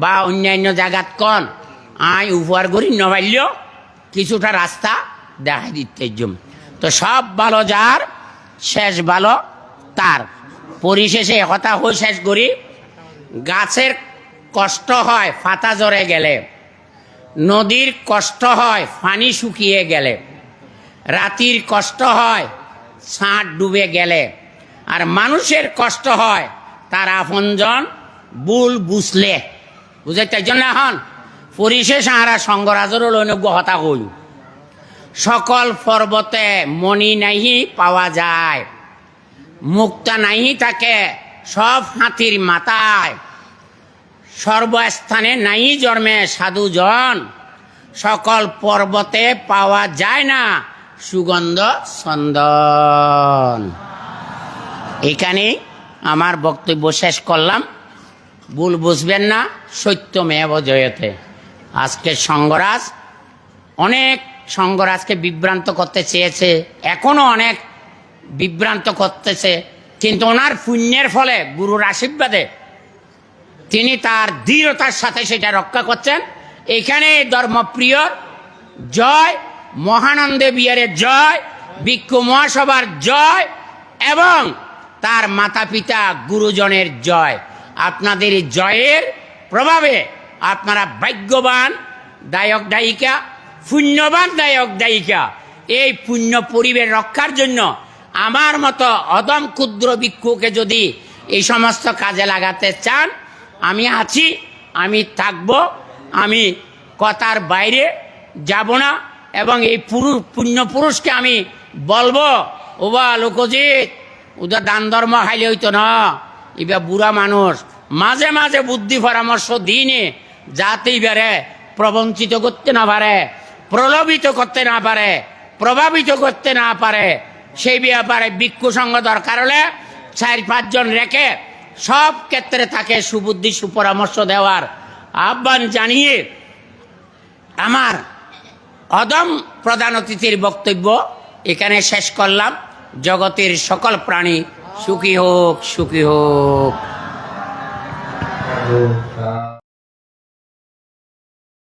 বা অন্যান্য জায়গাত খন আই উপহার করি নবাইলেও কিছুটা রাস্তা দেখাই দিতে জম তো সব ভালো যার শেষ ভালো তার পরিশেষে কথা হয়ে শেষ করি গাছের কষ্ট হয় পাতা ঝরে গেলে নদীর কষ্ট হয় পানি শুকিয়ে গেলে রাতির কষ্ট হয় ছাদ ডুবে গেলে আর মানুষের কষ্ট হয় তার আপনজন ভুল বুঝলে বুঝাইতে জন্য এখন পরিশেষ আরা সঙ্গরাজের অনুজ্ঞ হতা হই সকল পর্বতে মণি নাহি পাওয়া যায় মুক্তা নাহি থাকে সব হাতির মাথায় সর্বস্থানে নাই জন্মে সাধুজন সকল পর্বতে পাওয়া যায় না সুগন্ধ চন্দন। এখানে আমার বক্তব্য শেষ করলাম। ভুল বুঝবেন না, সত্যমেব জয়তে। আজকে সঙ্গরাজ অনেক সঙ্গরাজকে বিভ্রান্ত করতে চেয়েছে, এখনো অনেক বিভ্রান্ত করতেছে, কিন্তু ওনার পুণ্যের ফলে গুরুর আশীর্বাদে তিনি তার দৃঢ়তার সাথে সেটা রক্ষা করছেন। এখানে ধর্মপ্রিয় জয়, মহানন্দে বিহারের জয়, ভিক্ষু মহাসভার জয় এবং তার মাতা পিতা গুরুজনের জয়। আপনাদের এই জয়ের প্রভাবে আপনারা ভাগ্যবান দায়ক দায়িকা, পুণ্যবান দায়ক দায়িকা। এই পুণ্য পরিবেশ রক্ষার জন্য আমার মতো অদম ক্ষুদ্র ভিক্ষুকে যদি এই সমস্ত কাজে লাগাতে চান, আমি আছি, আমি থাকব, আমি কথার বাইরে যাব না। এবং এই পুণ্য পুরুষকে আমি বলবো, ওবা লোকজিৎ ওদের দান ধর্ম খাইলে হইতো না, এবার বুড়া মানুষ, মাঝে মাঝে বুদ্ধি পরামর্শ দিনে যাতে এবারে প্রবঞ্চিত করতে না পারে, প্রলোভিত করতে না পারে, প্রভাবিত করতে না পারে। সেই ব্যাপারে ভিক্ষু সঙ্গ দরকার হলে 4-5 জন রেখে সব ক্ষেত্রে তাকে সুবুদ্ধি সুপরামর্শ দেওয়ার আহ্বান জানিয়ে আমার অদম প্রধান অতিথির বক্তব্য এখানে শেষ করলাম। জগতের সকল প্রাণী সুখী হোক, সুখী হোক।